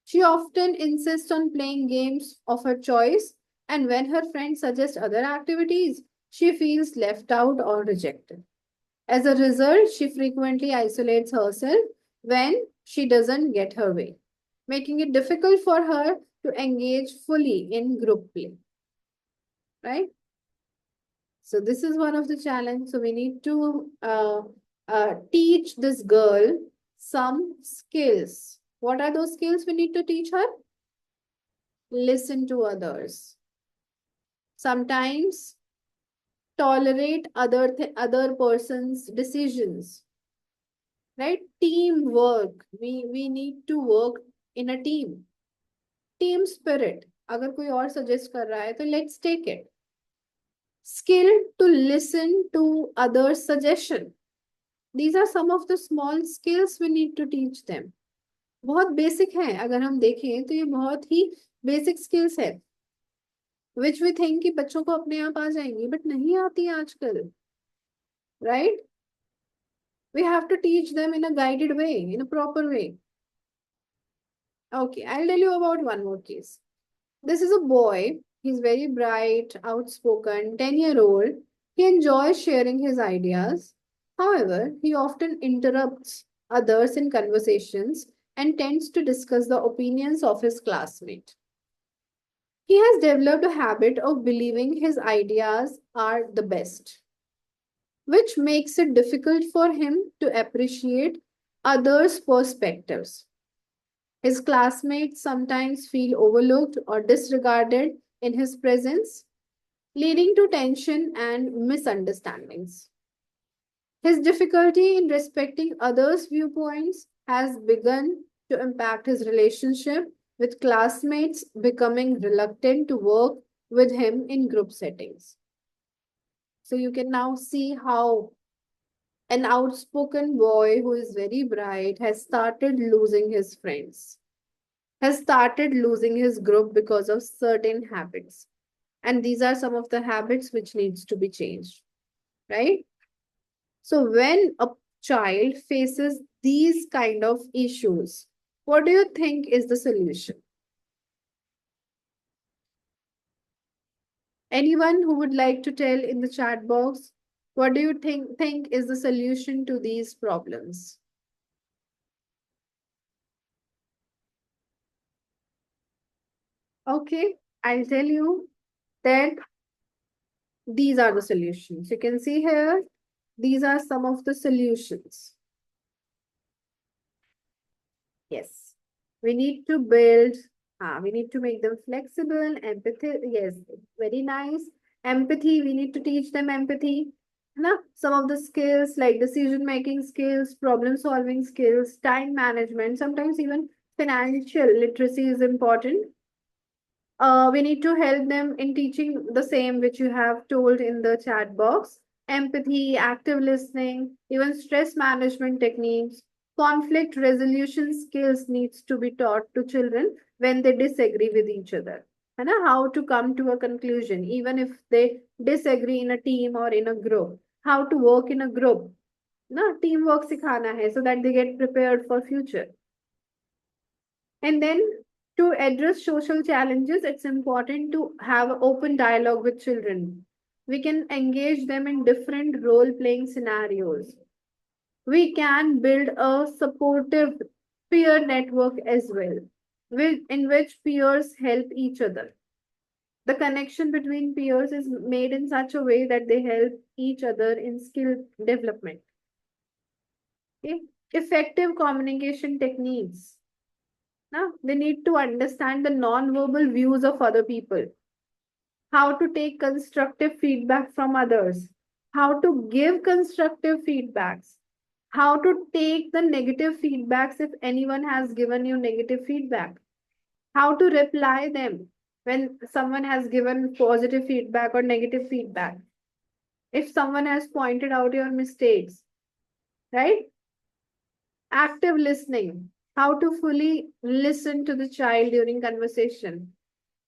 She often insists on playing games of her choice, and when her friends suggest other activities, she feels left out or rejected. As a result, she frequently isolates herself when she doesn't get her way, making it difficult for her to engage fully in group play, right? So this is one of the challenge. So we need to teach this girl some skills. What are those skills we need to teach her? Listen to others. Sometimes tolerate other person's decisions, right? Teamwork. We need to work in a team. Team spirit. अगर कोई और suggest कर रहा है तो let's take it. Skill to listen to others' suggestion. These are some of the small skills we need to teach them. बहुत basic है, अगर हम देखें तो ये बहुत ही बेसिक स्किल्स है विच वी थिंक कि बच्चों को अपने आप आ जाएंगी, बट नहीं आती आजकल, right? We have to teach them in a guided way, in a proper way. Okay, I'll tell you about one more case. This is a boy. He's very bright, outspoken, 10-year-old. He enjoys sharing his ideas. However, he often interrupts others in conversations and tends to discuss the opinions of his classmate. He has developed a habit of believing his ideas are the best, which makes it difficult for him to appreciate others' perspectives. His classmates sometimes feel overlooked or disregarded in his presence, leading to tension and misunderstandings. His difficulty in respecting others' viewpoints has begun to impact his relationship with classmates, becoming reluctant to work with him in group settings. So you can now see how an outspoken boy who is very bright has started losing his friends, has started losing his group because of certain habits. And these are some of the habits which needs to be changed, right? So when a child faces these kind of issues, what do you think is the solution? Anyone who would like to tell in the chat box, what do you think is the solution to these problems? Okay, I'll tell you that these are the solutions. You can see here, these are some of the solutions. Yes. We need to build, we need to make them flexible, empathy. Yes, very nice. Empathy, we need to teach them empathy. Na? Some of the skills like decision making skills, problem solving skills, time management, sometimes even financial literacy is important. We need to help them in teaching the same which you have told in the chat box: empathy, active listening, even stress management techniques. Conflict resolution skills needs to be taught to children when they disagree with each other. And how to come to a conclusion, even if they disagree in a team or in a group. How to work in a group. Na, teamwork sikhana hai so that they get prepared for future. And then to address social challenges, it's important to have open dialogue with children. We can engage them in different role playing scenarios. We can build a supportive peer network as well, in which peers help each other. The connection between peers is made in such a way that they help each other in skill development. Okay? Effective communication techniques. Now, they need to understand the non-verbal views of other people, how to take constructive feedback from others, how to give constructive feedbacks, how to take the negative feedbacks if anyone has given you negative feedback, how to reply them when someone has given positive feedback or negative feedback, if someone has pointed out your mistakes, right? Active listening, how to fully listen to the child during conversation,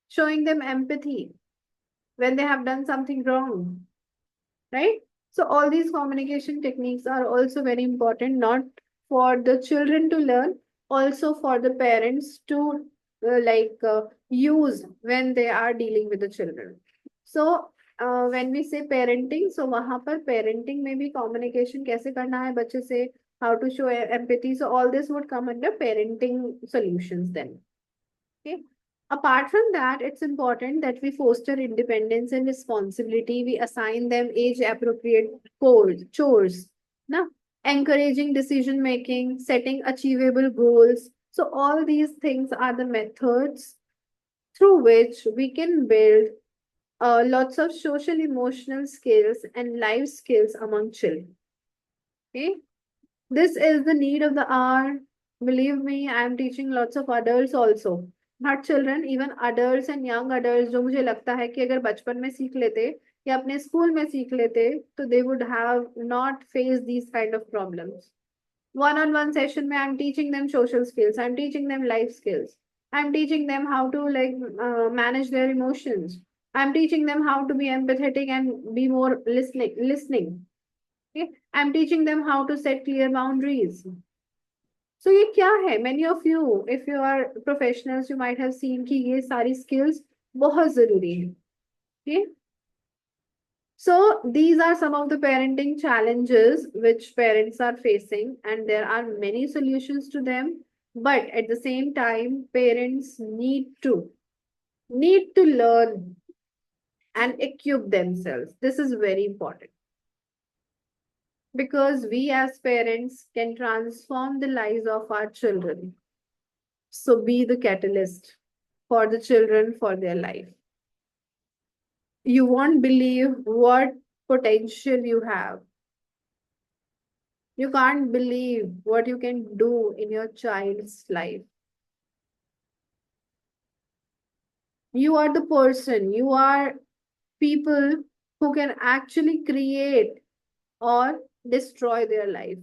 showing them empathy when they have done something wrong, right? So all these communication techniques are also very important, not for the children to learn, also for the parents to use when they are dealing with the children. So when we say parenting, so वहाँ पर parenting में भी communication कैसे करना है बच्चे से, how to show empathy, so all this would come under parenting solutions then. Okay. Apart from that, it's important that we foster independence and responsibility. We assign them age appropriate chores, na? Encouraging decision making, setting achievable goals. So, all these things are the methods through which we can build lots of social emotional skills and life skills among children. Okay. This is the need of the hour. Believe me, I am teaching lots of adults also. Not children, even adults and young adults जो मुझे लगता है कि अगर बचपन में सीख लेते या अपने स्कूल में सीख लेते तो they would have not faced these kind of problems. One-on-one session में I'm teaching them social skills, I'm teaching them life skills, I'm teaching them how to manage their emotions, I'm teaching them how to be empathetic and be more listening. Okay? I'm teaching them how to set clear boundaries. So ये क्या है? Many of you, if you are professionals, you might have seen कि ये सारी skills बहुत जरूरी है. Okay? So these are some of the parenting challenges which parents are facing, and there are many solutions to them. But at the same time, parents need to learn and equip themselves. This is very important because we as parents can transform the lives of our children. So be the catalyst for the children for their life. You won't believe what potential you have. You can't believe what you can do in your child's life. You are the person, you are people who can actually create or destroy their life.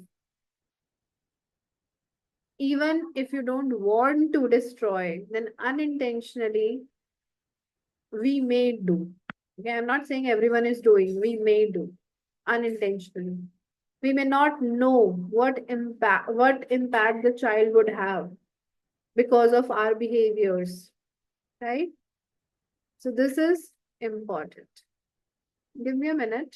Even if you don't want to destroy, then unintentionally we may do. Okay, I'm not saying everyone is doing, we may do unintentionally. We may not know what impact the child would have because of our behaviors, right? So this is important. Give me a minute.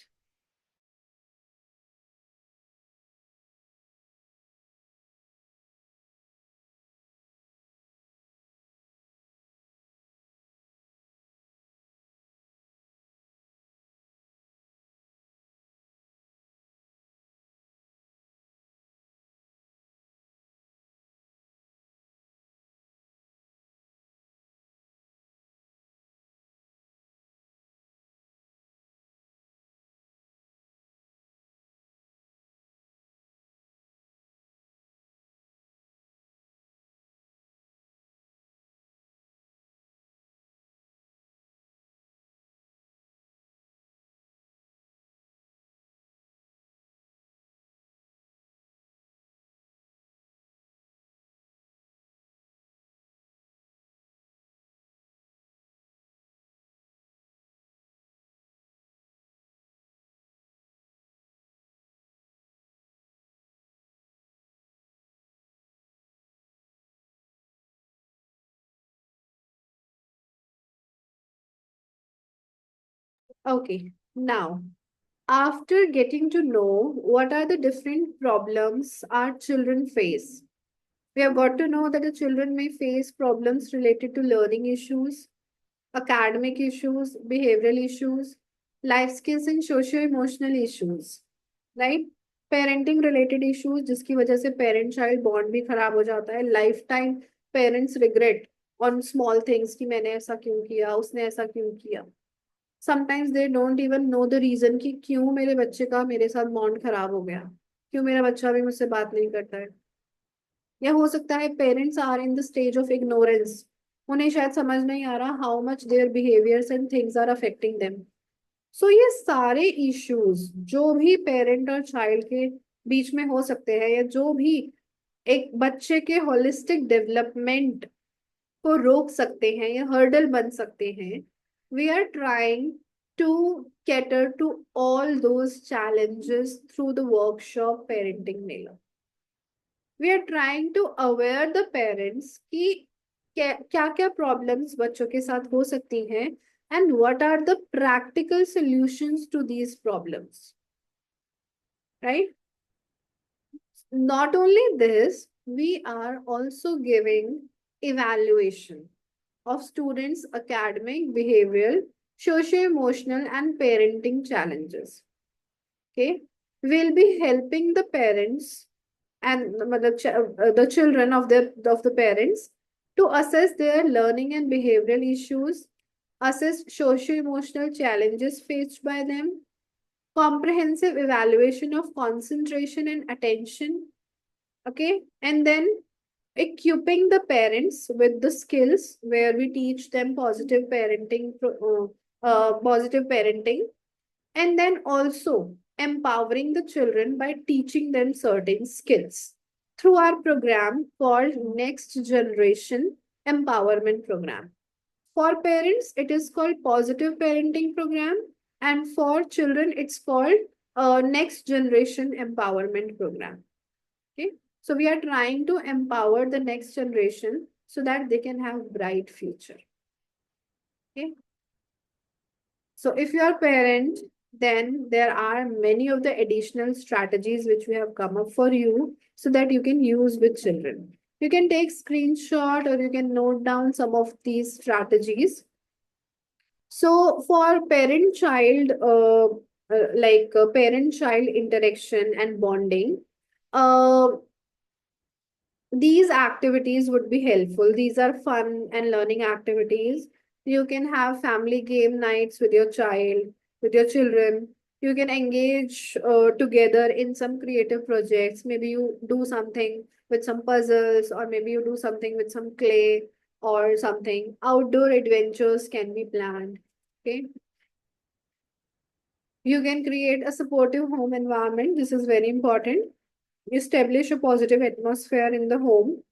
Okay, now After getting to know what are the different problems our children face, we have got to know that the children may face problems related to learning issues, academic issues, behavioral issues, life skills and socio-emotional issues, right? Parenting related issues जिसकी वजह से parent child bond भी खराब हो जाता है, life time parents regret on small things कि मैंने ऐसा क्यों किया, उसने ऐसा क्यों किया. Sometimes they don't even know the reason कि क्यों मेरे बच्चे का मेरे साथ बॉन्ड खराब हो गया, क्यों मेरा बच्चा भी मुझसे बात नहीं करता है. या हो सकता है parents are in the stage of ignorance, उन्हें शायद समझ नहीं आ रहा how much their behaviours and things are affecting them. So ये सारे इश्यूज जो भी पेरेंट और चाइल्ड के बीच में हो सकते हैं, या जो भी एक बच्चे के होलिस्टिक डेवलपमेंट को रोक सकते हैं या हर्डल बन सकते हैं, we are trying to cater to all those challenges through the workshop Parenting Mela. We are trying to aware the parents कि क्या क्या problems बच्चों के साथ हो सकती हैं, and what are the practical solutions to these problems, right? Not only this, we are also giving evaluation of students' academic, behavioral, socio-emotional, and parenting challenges. Okay, we'll be helping the parents and the children of the parents to assess their learning and behavioral issues, assess socio-emotional challenges faced by them, comprehensive evaluation of concentration and attention. Okay, and then equipping the parents with the skills where we teach them positive parenting, and then also empowering the children by teaching them certain skills through our program called Next Generation Empowerment Program. For parents, it is called Positive Parenting Program, and for children, it's called Next Generation Empowerment Program. Okay, so we are trying to empower the next generation so that they can have bright future. Okay, so if you are a parent, then there are many of the additional strategies which we have come up for you so that you can use with children. You can take screenshot or you can note down some of these strategies. So for parent-child interaction and bonding, uh, these activities would be helpful. These are fun and learning activities. You can have family game nights with your child, with your children. You can engage together in some creative projects. Maybe you do something with some puzzles, or maybe you do something with some clay or something. Outdoor adventures can be planned. Okay. You can create a supportive home environment. This is very important. Establish a positive atmosphere in the home.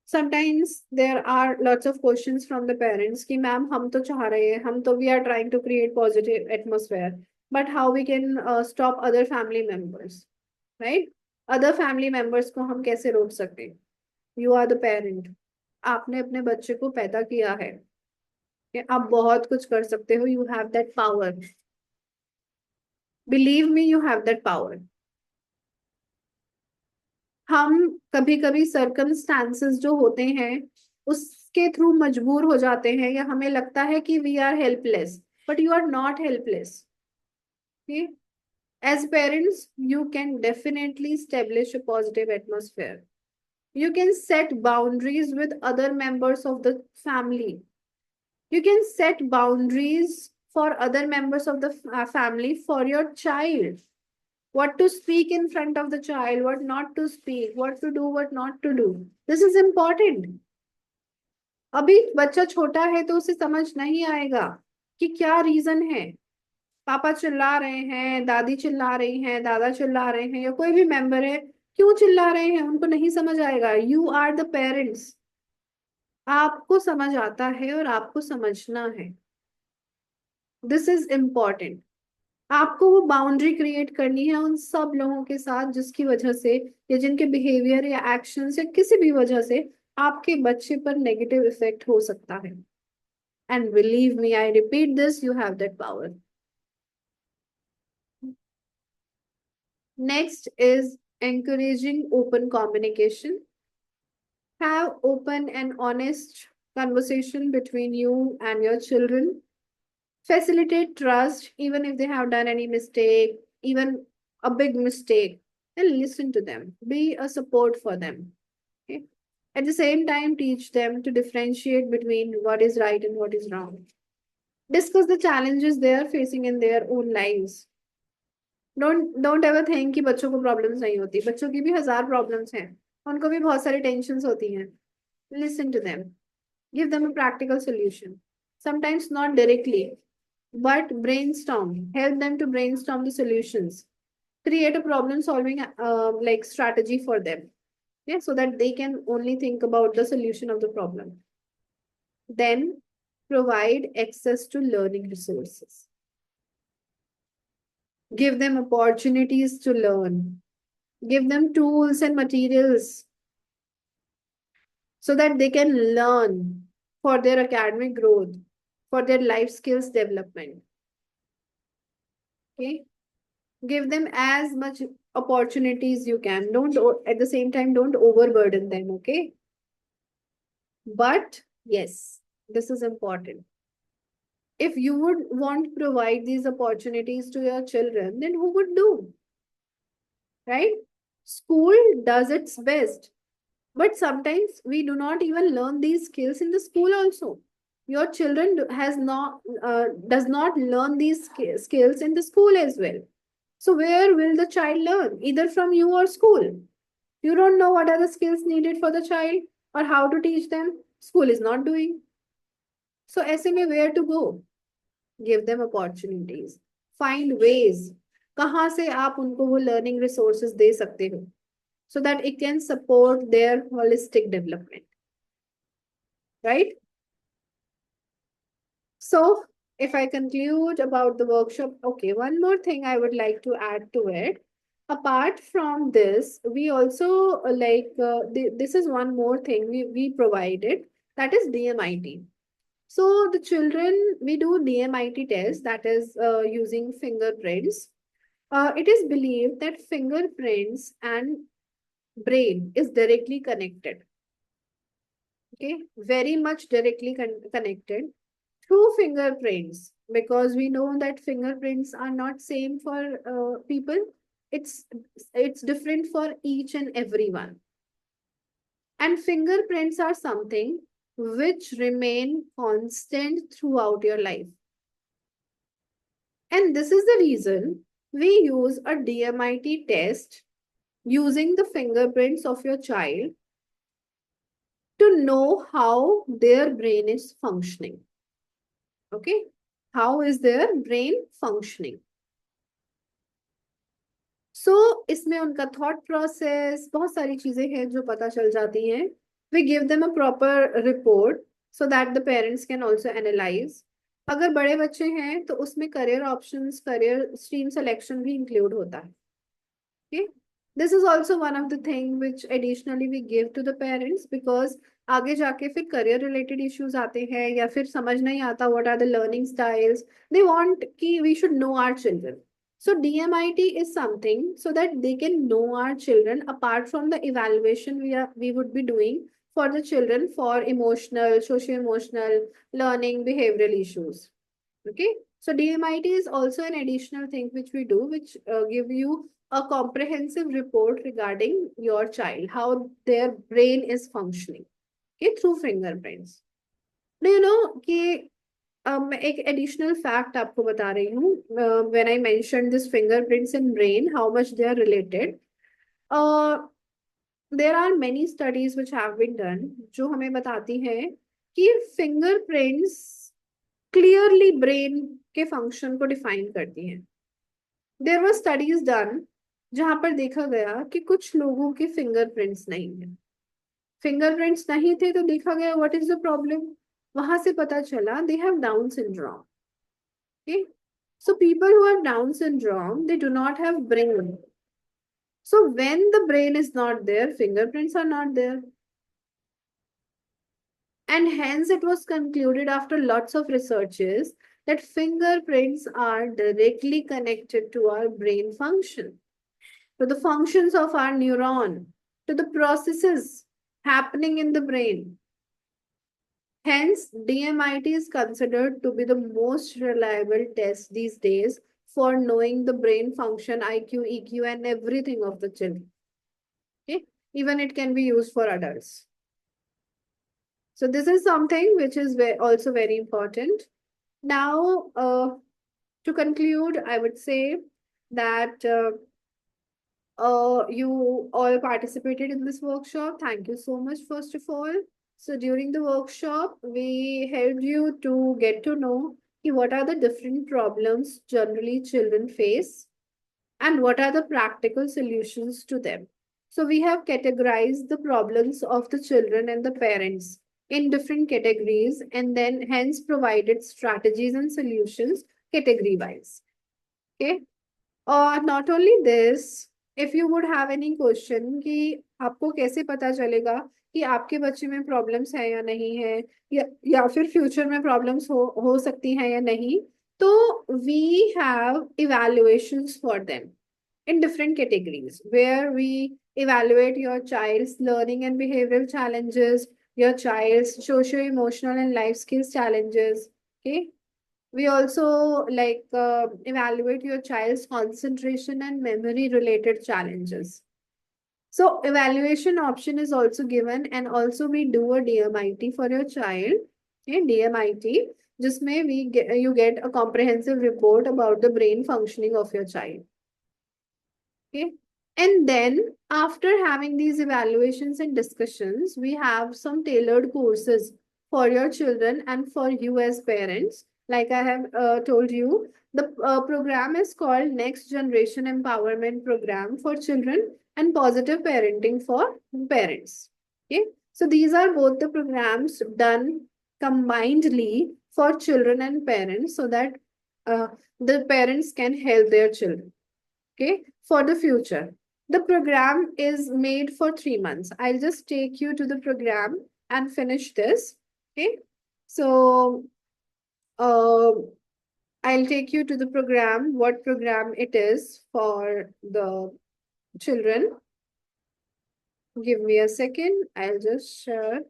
Sometimes there are lots of questions from the parents कि ma'am हम तो चाह रहे हैं, हम तो we are trying to create positive atmosphere, but how we can stop other family members, right? Other family members को हम कैसे रोक सकते हैं? You are the parent. आपने अपने बच्चे को पैदा किया है कि आप बहुत कुछ कर सकते हो. You have that power. Believe me, you have that power. हम कभी कभी सर्कमस्टांसेस जो होते हैं उसके थ्रू मजबूर हो जाते हैं, या हमें लगता है कि we are helpless, but you are not helpless. As parents you can definitely establish a positive atmosphere. You can set boundaries with other members of the family. You can set boundaries for other members of the family for your child. What to speak in front of the child, what not to speak, what to do, what not to do. This is important. अभी बच्चा छोटा है तो उसे समझ नहीं आएगा कि क्या रीजन है. पापा चिल्ला रहे हैं, दादी चिल्ला रही हैं, दादा चिल्ला रहे हैं, या कोई भी मेंबर है, क्यों चिल्ला रहे हैं उनको नहीं समझ आएगा. You are the parents. आपको समझ आता है और आपको समझना है. This is important. आपको वो बाउंड्री क्रिएट करनी है उन सब लोगों के साथ जिसकी वजह से, या जिनके बिहेवियर या एक्शन या किसी भी वजह से आपके बच्चे पर नेगेटिव इफेक्ट हो सकता है. And believe me, I repeat this, you have that power. Next is encouraging open communication. Have open and honest conversation between you and your children. Facilitate trust even if they have done any mistake, even a big mistake. And listen to them. Be a support for them. Okay? At the same time, teach them to differentiate between what is right and what is wrong. Discuss the challenges they are facing in their own lives. Don't ever think कि बच्चों को problems नहीं होती. बच्चों की भी हजार problems हैं. उनको भी बहुत सारी tensions होती हैं. Listen to them. Give them a practical solution. Sometimes not directly, but brainstorm. Help them to brainstorm the solutions. Create a problem solving like strategy for them. Yeah, so that they can only think about the solution of the problem. Then provide access to learning resources. Give them opportunities to learn. Give them tools and materials so that they can learn for their academic growth, for their life skills development. Okay. Give them as much opportunities you can. Don't at the same time don't overburden them. Okay. But yes, this is important. If you would want to provide these opportunities to your children, then who would do? Right? School does its best, but sometimes we do not even learn these skills in the school also. Your children has not does not learn these skills in the school as well. So where will the child learn? Either from you or school. You don't know what are the skills needed for the child or how to teach them. School is not doing. So ऐसे में where to go? Give them opportunities. Find ways. कहाँ से आप उनको वो learning resources दे सकते हो so that it can support their holistic development. Right? So, if I conclude about the workshop, okay, one more thing I would like to add to it. Apart from this, we also this is one more thing we provided, that is DMIT. So the children, we do DMIT test, that is using fingerprints. It is believed that fingerprints and brain is directly connected. Okay, very much directly connected through fingerprints, because we know that fingerprints are not same for people. it's it's different for each and everyone, and fingerprints are something which remain constant throughout your life. And this is the reason we use a DMIT test using the fingerprints of your child to know how their brain is functioning. Okay, how is their brain functioning? So इसमें उनका thought process, बहुत सारी चीजें हैं जो पता चल जाती हैं. We give them a proper report so that the parents can also analyze. अगर बड़े बच्चे हैं तो उसमें career options, career stream selection भी इंक्लूड होता है. Okay, this is also one of the thing which additionally we give to the parents, because आगे जाके फिर career related issues आते हैं या फिर समझ नहीं आता what are the learning styles. They want कि we should know our children. So DMIT is something so that they can know our children apart from the evaluation we would be doing for the children for emotional, socio-emotional, learning, behavioral issues. Okay, so DMIT is also an additional thing which we do, which give you a comprehensive report regarding your child, how their brain is functioning, okay, through fingerprints. Do you know कि मैं एक additional fact आपको बता रही हूँ. When I mentioned this fingerprints in brain, how much they are related. There are many studies which have been done जो हमें बताती हैं कि fingerprints clearly brain के function को define करती हैं. There were studies done जहां पर देखा गया कि कुछ लोगों के फिंगरप्रिंट्स नहीं है. फिंगरप्रिंट्स नहीं थे तो देखा गया व्हाट इज द प्रॉब्लम. वहां से पता चला they have down syndrome. Okay, so people who have down syndrome, they do not have brain. So when the brain is not there, fingerprints are not there. And hence it was concluded after lots of researches that fingerprints are directly connected to our brain function. to the functions of our neuron, to the processes happening in the brain. Hence, DMIT is considered to be the most reliable test these days for knowing the brain function, IQ, EQ, and everything of the children. Okay? Even it can be used for adults. So this is something which is also very important. Now, to conclude, I would say that you all participated in this workshop. Thank you so much, first of all. So during the workshop, we helped you to get to know what are the different problems generally children face and what are the practical solutions to them. So we have categorized the problems of the children and the parents in different categories and then hence provided strategies and solutions category wise. Okay. Not only this, if you would have any question कि आपको कैसे पता चलेगा कि आपके बच्चे में problems है या नहीं है या फिर फ्यूचर में प्रॉब्लम्स हो सकती हैं या नहीं, तो we have evaluations for them in different categories where we evaluate your child's learning and behavioral challenges, your child's socio-emotional and life skills challenges. Okay. We also evaluate your child's concentration and memory related challenges. So evaluation option is also given and also we do a DMIT for your child. Okay, DMIT, जिसमें you get a comprehensive report about the brain functioning of your child. Okay. And then after having these evaluations and discussions, we have some tailored courses for your children and for you as parents. Like I have told you, the program is called Next Generation Empowerment Program for Children and Positive Parenting for Parents. Okay. So these are both the programs done combinedly for children and parents so that uh, the parents can help their children. Okay, for the future. The program is made for 3 months. I'll just take you to the program and finish this. Okay, so uh, I'll take you to the program, what program it is for the children. Give me a second. I'll just share.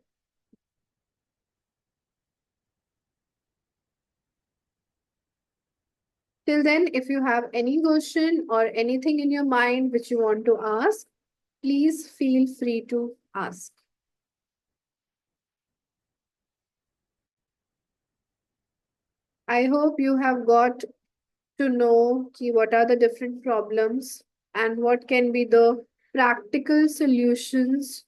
Till then, if you have any question or anything in your mind which you want to ask, please feel free to ask. I hope you have got to know what are the different problems and what can be the practical solutions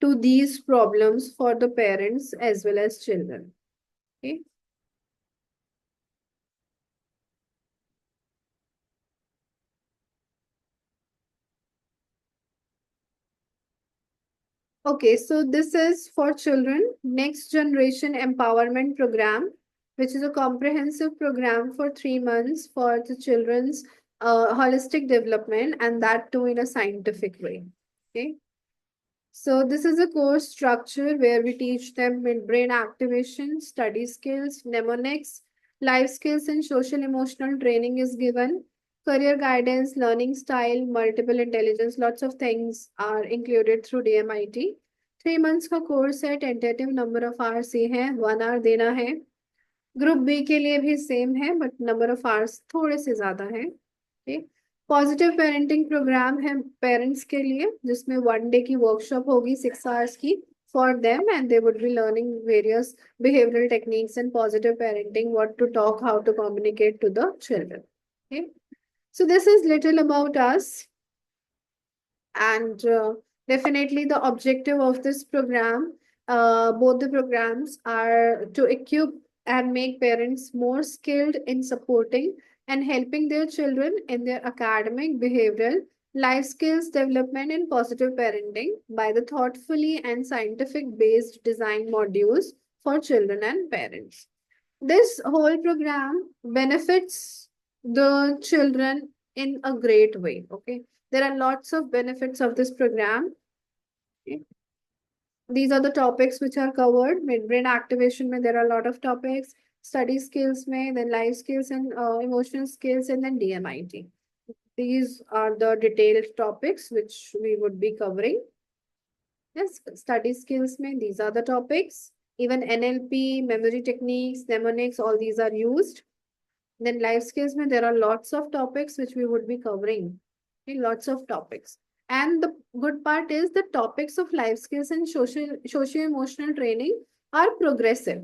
to these problems for the parents as well as children. Okay. Okay, so this is for children, Next Generation Empowerment Program, which is a comprehensive program for 3 months for the children's holistic development and that too in a scientific way. Okay. So this is a course structure where we teach them brain activation, study skills, mnemonics, life skills, and social emotional training is given. Career guidance, learning style, multiple intelligence, lots of things are included through DMIT. 3 months का course है, tentative number of hours ये है, 1 our देना है. Group B के लिए भी same है बट नंबर ऑफ आवर्स थोड़े से ज्यादा है. पॉजिटिव पेरेंटिंग प्रोग्राम है पेरेंट्स के लिए जिसमें 1 डे की वर्कशॉप होगी 6 आवर्स की for them and they would be learning various behavioral techniques and positive parenting, what to talk, how to communicate to the children. Okay. So this is little about us and definitely the objective of this program, both the programs are to equip and make parents more skilled in supporting and helping their children in their academic, behavioral, life skills development and positive parenting by the thoughtfully and scientific based design modules for children and parents. This whole program benefits the children in a great way. Okay. There are lots of benefits of this program. Okay. These are the topics which are covered. Midbrain activation, mein there are a lot of topics. Study skills, mein, then life skills and emotional skills, and then DMIT. These are the detailed topics which we would be covering. Yes, study skills mein, these are the topics. Even NLP, memory techniques, mnemonics, all these are used. Then life skills mein, there are lots of topics which we would be covering. Okay, lots of topics. And the good part is the topics of life skills and socio-emotional training are progressive.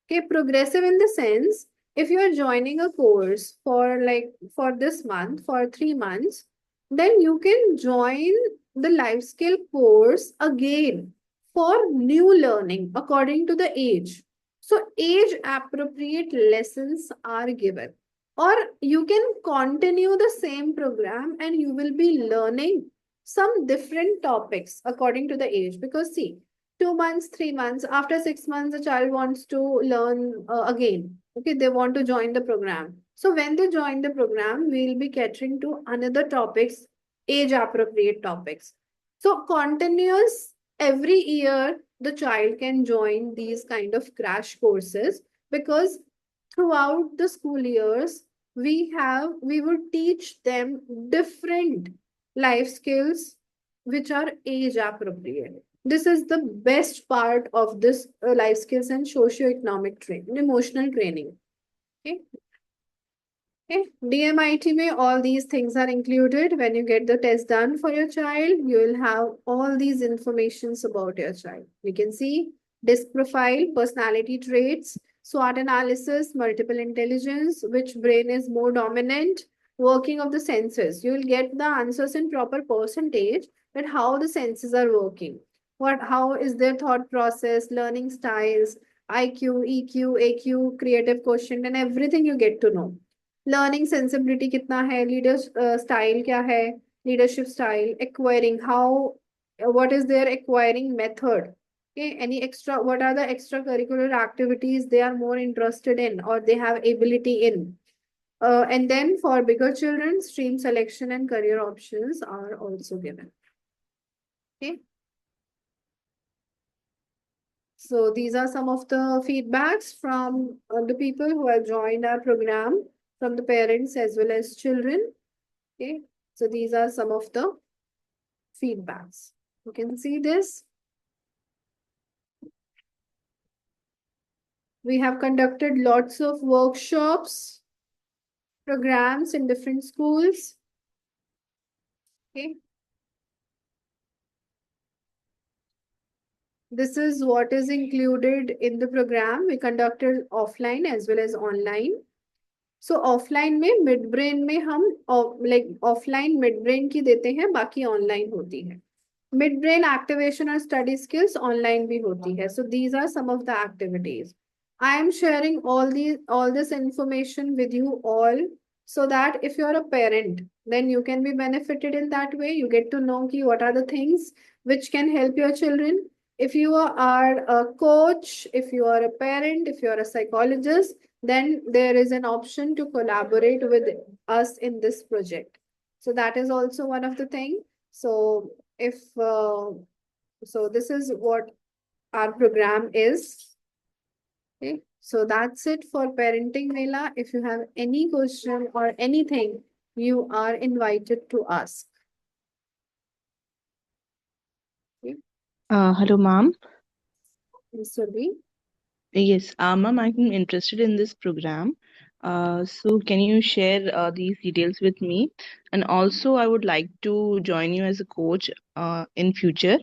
Okay, progressive in the sense, if you are joining a course for like for this month, for 3 months, then you can join the life skill course again for new learning according to the age. So age appropriate lessons are given. Or you can continue the same program and you will be learning some different topics according to the age. Because see, 2 months, 3 months, after 6 months, the child wants to learn again. Okay, they want to join the program. So when they join the program, we'll be catering to another topics, age appropriate topics. So continuous every year, the child can join these kind of crash courses because throughout the school years, we would teach them different life skills which are age appropriate. This is the best part of this life skills and socio-economic training, emotional training. Okay. Okay. DMIT may all these things are included. When you get the test done for your child, you will have all these informations about your child. You can see disc profile, personality traits, SWOT analysis, multiple intelligence, which brain is more dominant, working of the senses. You will get the answers in proper percentage that how the senses are working. How is their thought process, learning styles, IQ, EQ, AQ, creative quotient, and everything you get to know. Learning sensibility कितना है leader style क्या है leadership style acquiring how what is their acquiring method. Okay, any extra, what are the extracurricular activities they are more interested in or they have ability in. And then for bigger children, stream selection and career options are also given. Okay, so these are some of the feedbacks from the people who have joined our program, from the parents as well as children. Okay, so these are some of the feedbacks. You can see this. We have conducted lots of workshops, programs in different schools. Okay. This is what is included in the program. We conducted offline as well as online. So offline में mid brain में हम like offline mid brain की देते हैं, बाकी online होती है. Mid brain activation और study skills online भी होती है. So these are some of the activities. I am sharing all this information with you all so that if you're a parent, then you can be benefited in that way. You get to know ki what are the things which can help your children. If you are a coach, if you are a parent, if you are a psychologist, then there is an option to collaborate with us in this project. So that is also one of the things. So if so this is what our program is. Okay, so that's it for Parenting Mela. If you have any question or anything, you are invited to ask. Okay. Hello, ma'am. Ms. Surbi? Yes, ma'am, I'm interested in this program. So can you share these details with me? And also, I would like to join you as a coach in future.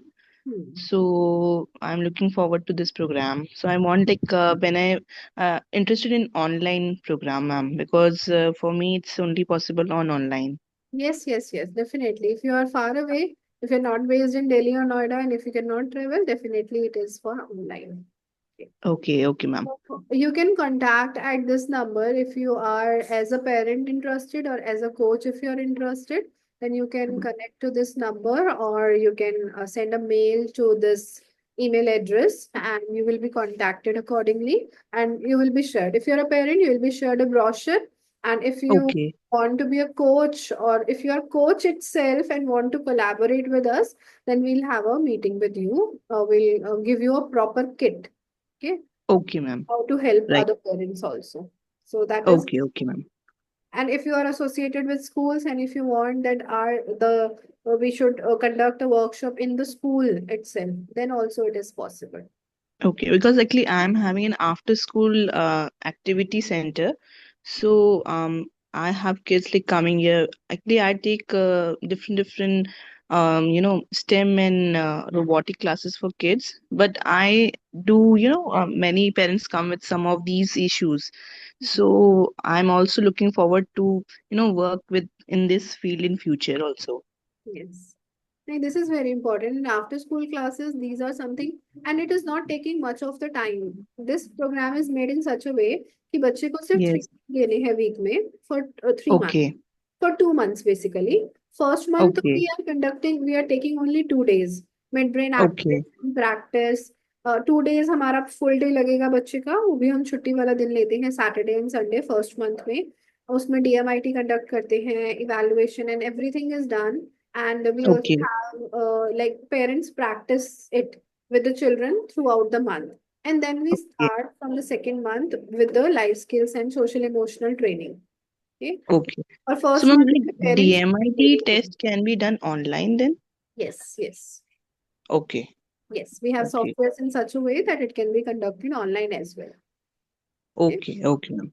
Hmm. So I'm looking forward to this program. So I want like when I interested in online program, ma'am, because for me it's only possible on online. Yes, yes, yes, definitely. If you are far away, if you're not based in Delhi or Noida, and if you cannot travel, definitely it is for online. Okay. Okay, okay, ma'am. You can contact at this number if you are as a parent interested or as a coach if you're interested. Then you can connect to this number or you can send a mail to this email address and you will be contacted accordingly and you will be shared. If you're a parent, you will be shared a brochure. And if you Okay, want to be a coach or if you are coach itself and want to collaborate with us, then we'll have a meeting with you. We'll give you a proper kit. Okay, okay, ma'am. how to help Right. other parents also. So that is Okay, okay, ma'am. And if you are associated with schools, and if you want that are the we should conduct a workshop in the school itself, then also it is possible. Okay, because actually I'm having an after school activity center. So I have kids like coming here. Actually I take different STEM and robotic classes for kids. But I do, many parents come with some of these issues. So I'm also looking forward to, work with in this field in future also. Yes. Like, this is very important. In after school classes, these are something, and it is not taking much of the time. This program is made in such a way कि बच्चे को सिर्फ Yes. 3 देने हैं week में for 3 months, Okay. for 2 months basically. First month Okay. we are taking only 2 days mid-brain Okay. activation practice. 2 days हमारा full day लगेगा बच्चे का, वो भी हम छुट्टी वाला दिन लेते हैं, Saturday and Sunday first month में। उसमें DMIT कंडक्ट करते हैं, evaluation and everything is done, and we also Okay. have like parents practice it with the children throughout the month, and then we Okay. start from the second month with the life skills and social emotional training. Okay. Okay. Or So, first ma'am, month the like parents DMIT training. test can be done online then? Yes, yes, Okay. yes, we have Okay. softwares in such a way that it can be conducted online as well. Okay. Okay. Okay, ma'am.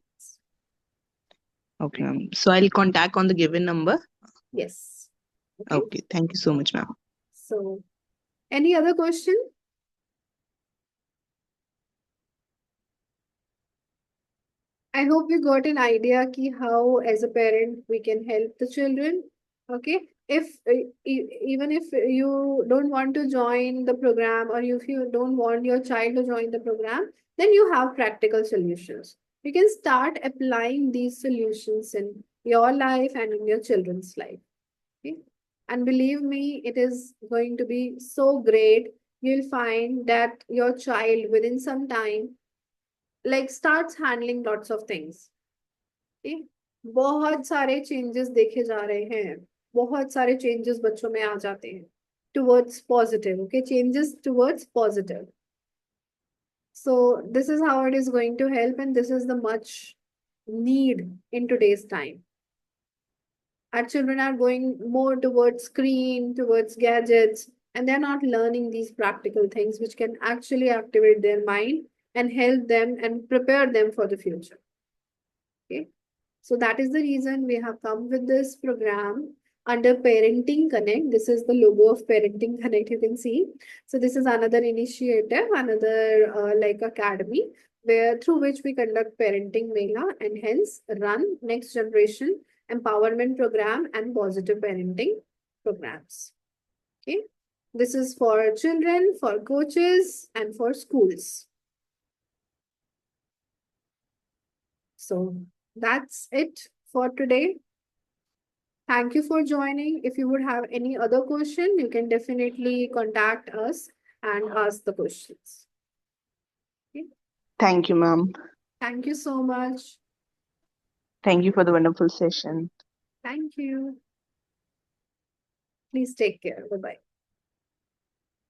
Okay, ma'am. So I'll contact on the given number. Yes. Okay. Okay. Thank you so much, ma'am. So any other question? I hope we got an idea ki how, as a parent, we can help the children. Okay. If even if you don't want to join the program, or if you don't want your child to join the program, then you have practical solutions. You can start applying these solutions in your life and in your children's life. Okay. And believe me, it is going to be so great. You'll find that your child within some time like starts handling lots of things. ठीक? बहुत सारे changes देखे जा रहे हैं, बहुत सारे changes बच्चों में आ जाते हैं towards positive. Okay, changes towards positive. So this is how it is going to help, and this is the much need in today's time. Our children are going more towards screen, towards gadgets, and they're not learning these practical things which can actually activate their mind and help them and prepare them for the future. Okay. So that is the reason we have come with this program under Parenting Connect. This is the logo of Parenting Connect, you can see. So this is another initiative, another like academy, where through which we conduct Parenting Mela and hence run next generation empowerment program and positive parenting programs. Okay. This is for children, for coaches, and for schools. So that's it for today. Thank you for joining. If you would have any other question, you can definitely contact us and ask the questions. Okay. Thank you, ma'am. Thank you so much. Thank you for the wonderful session. Thank you. Please take care. Bye bye.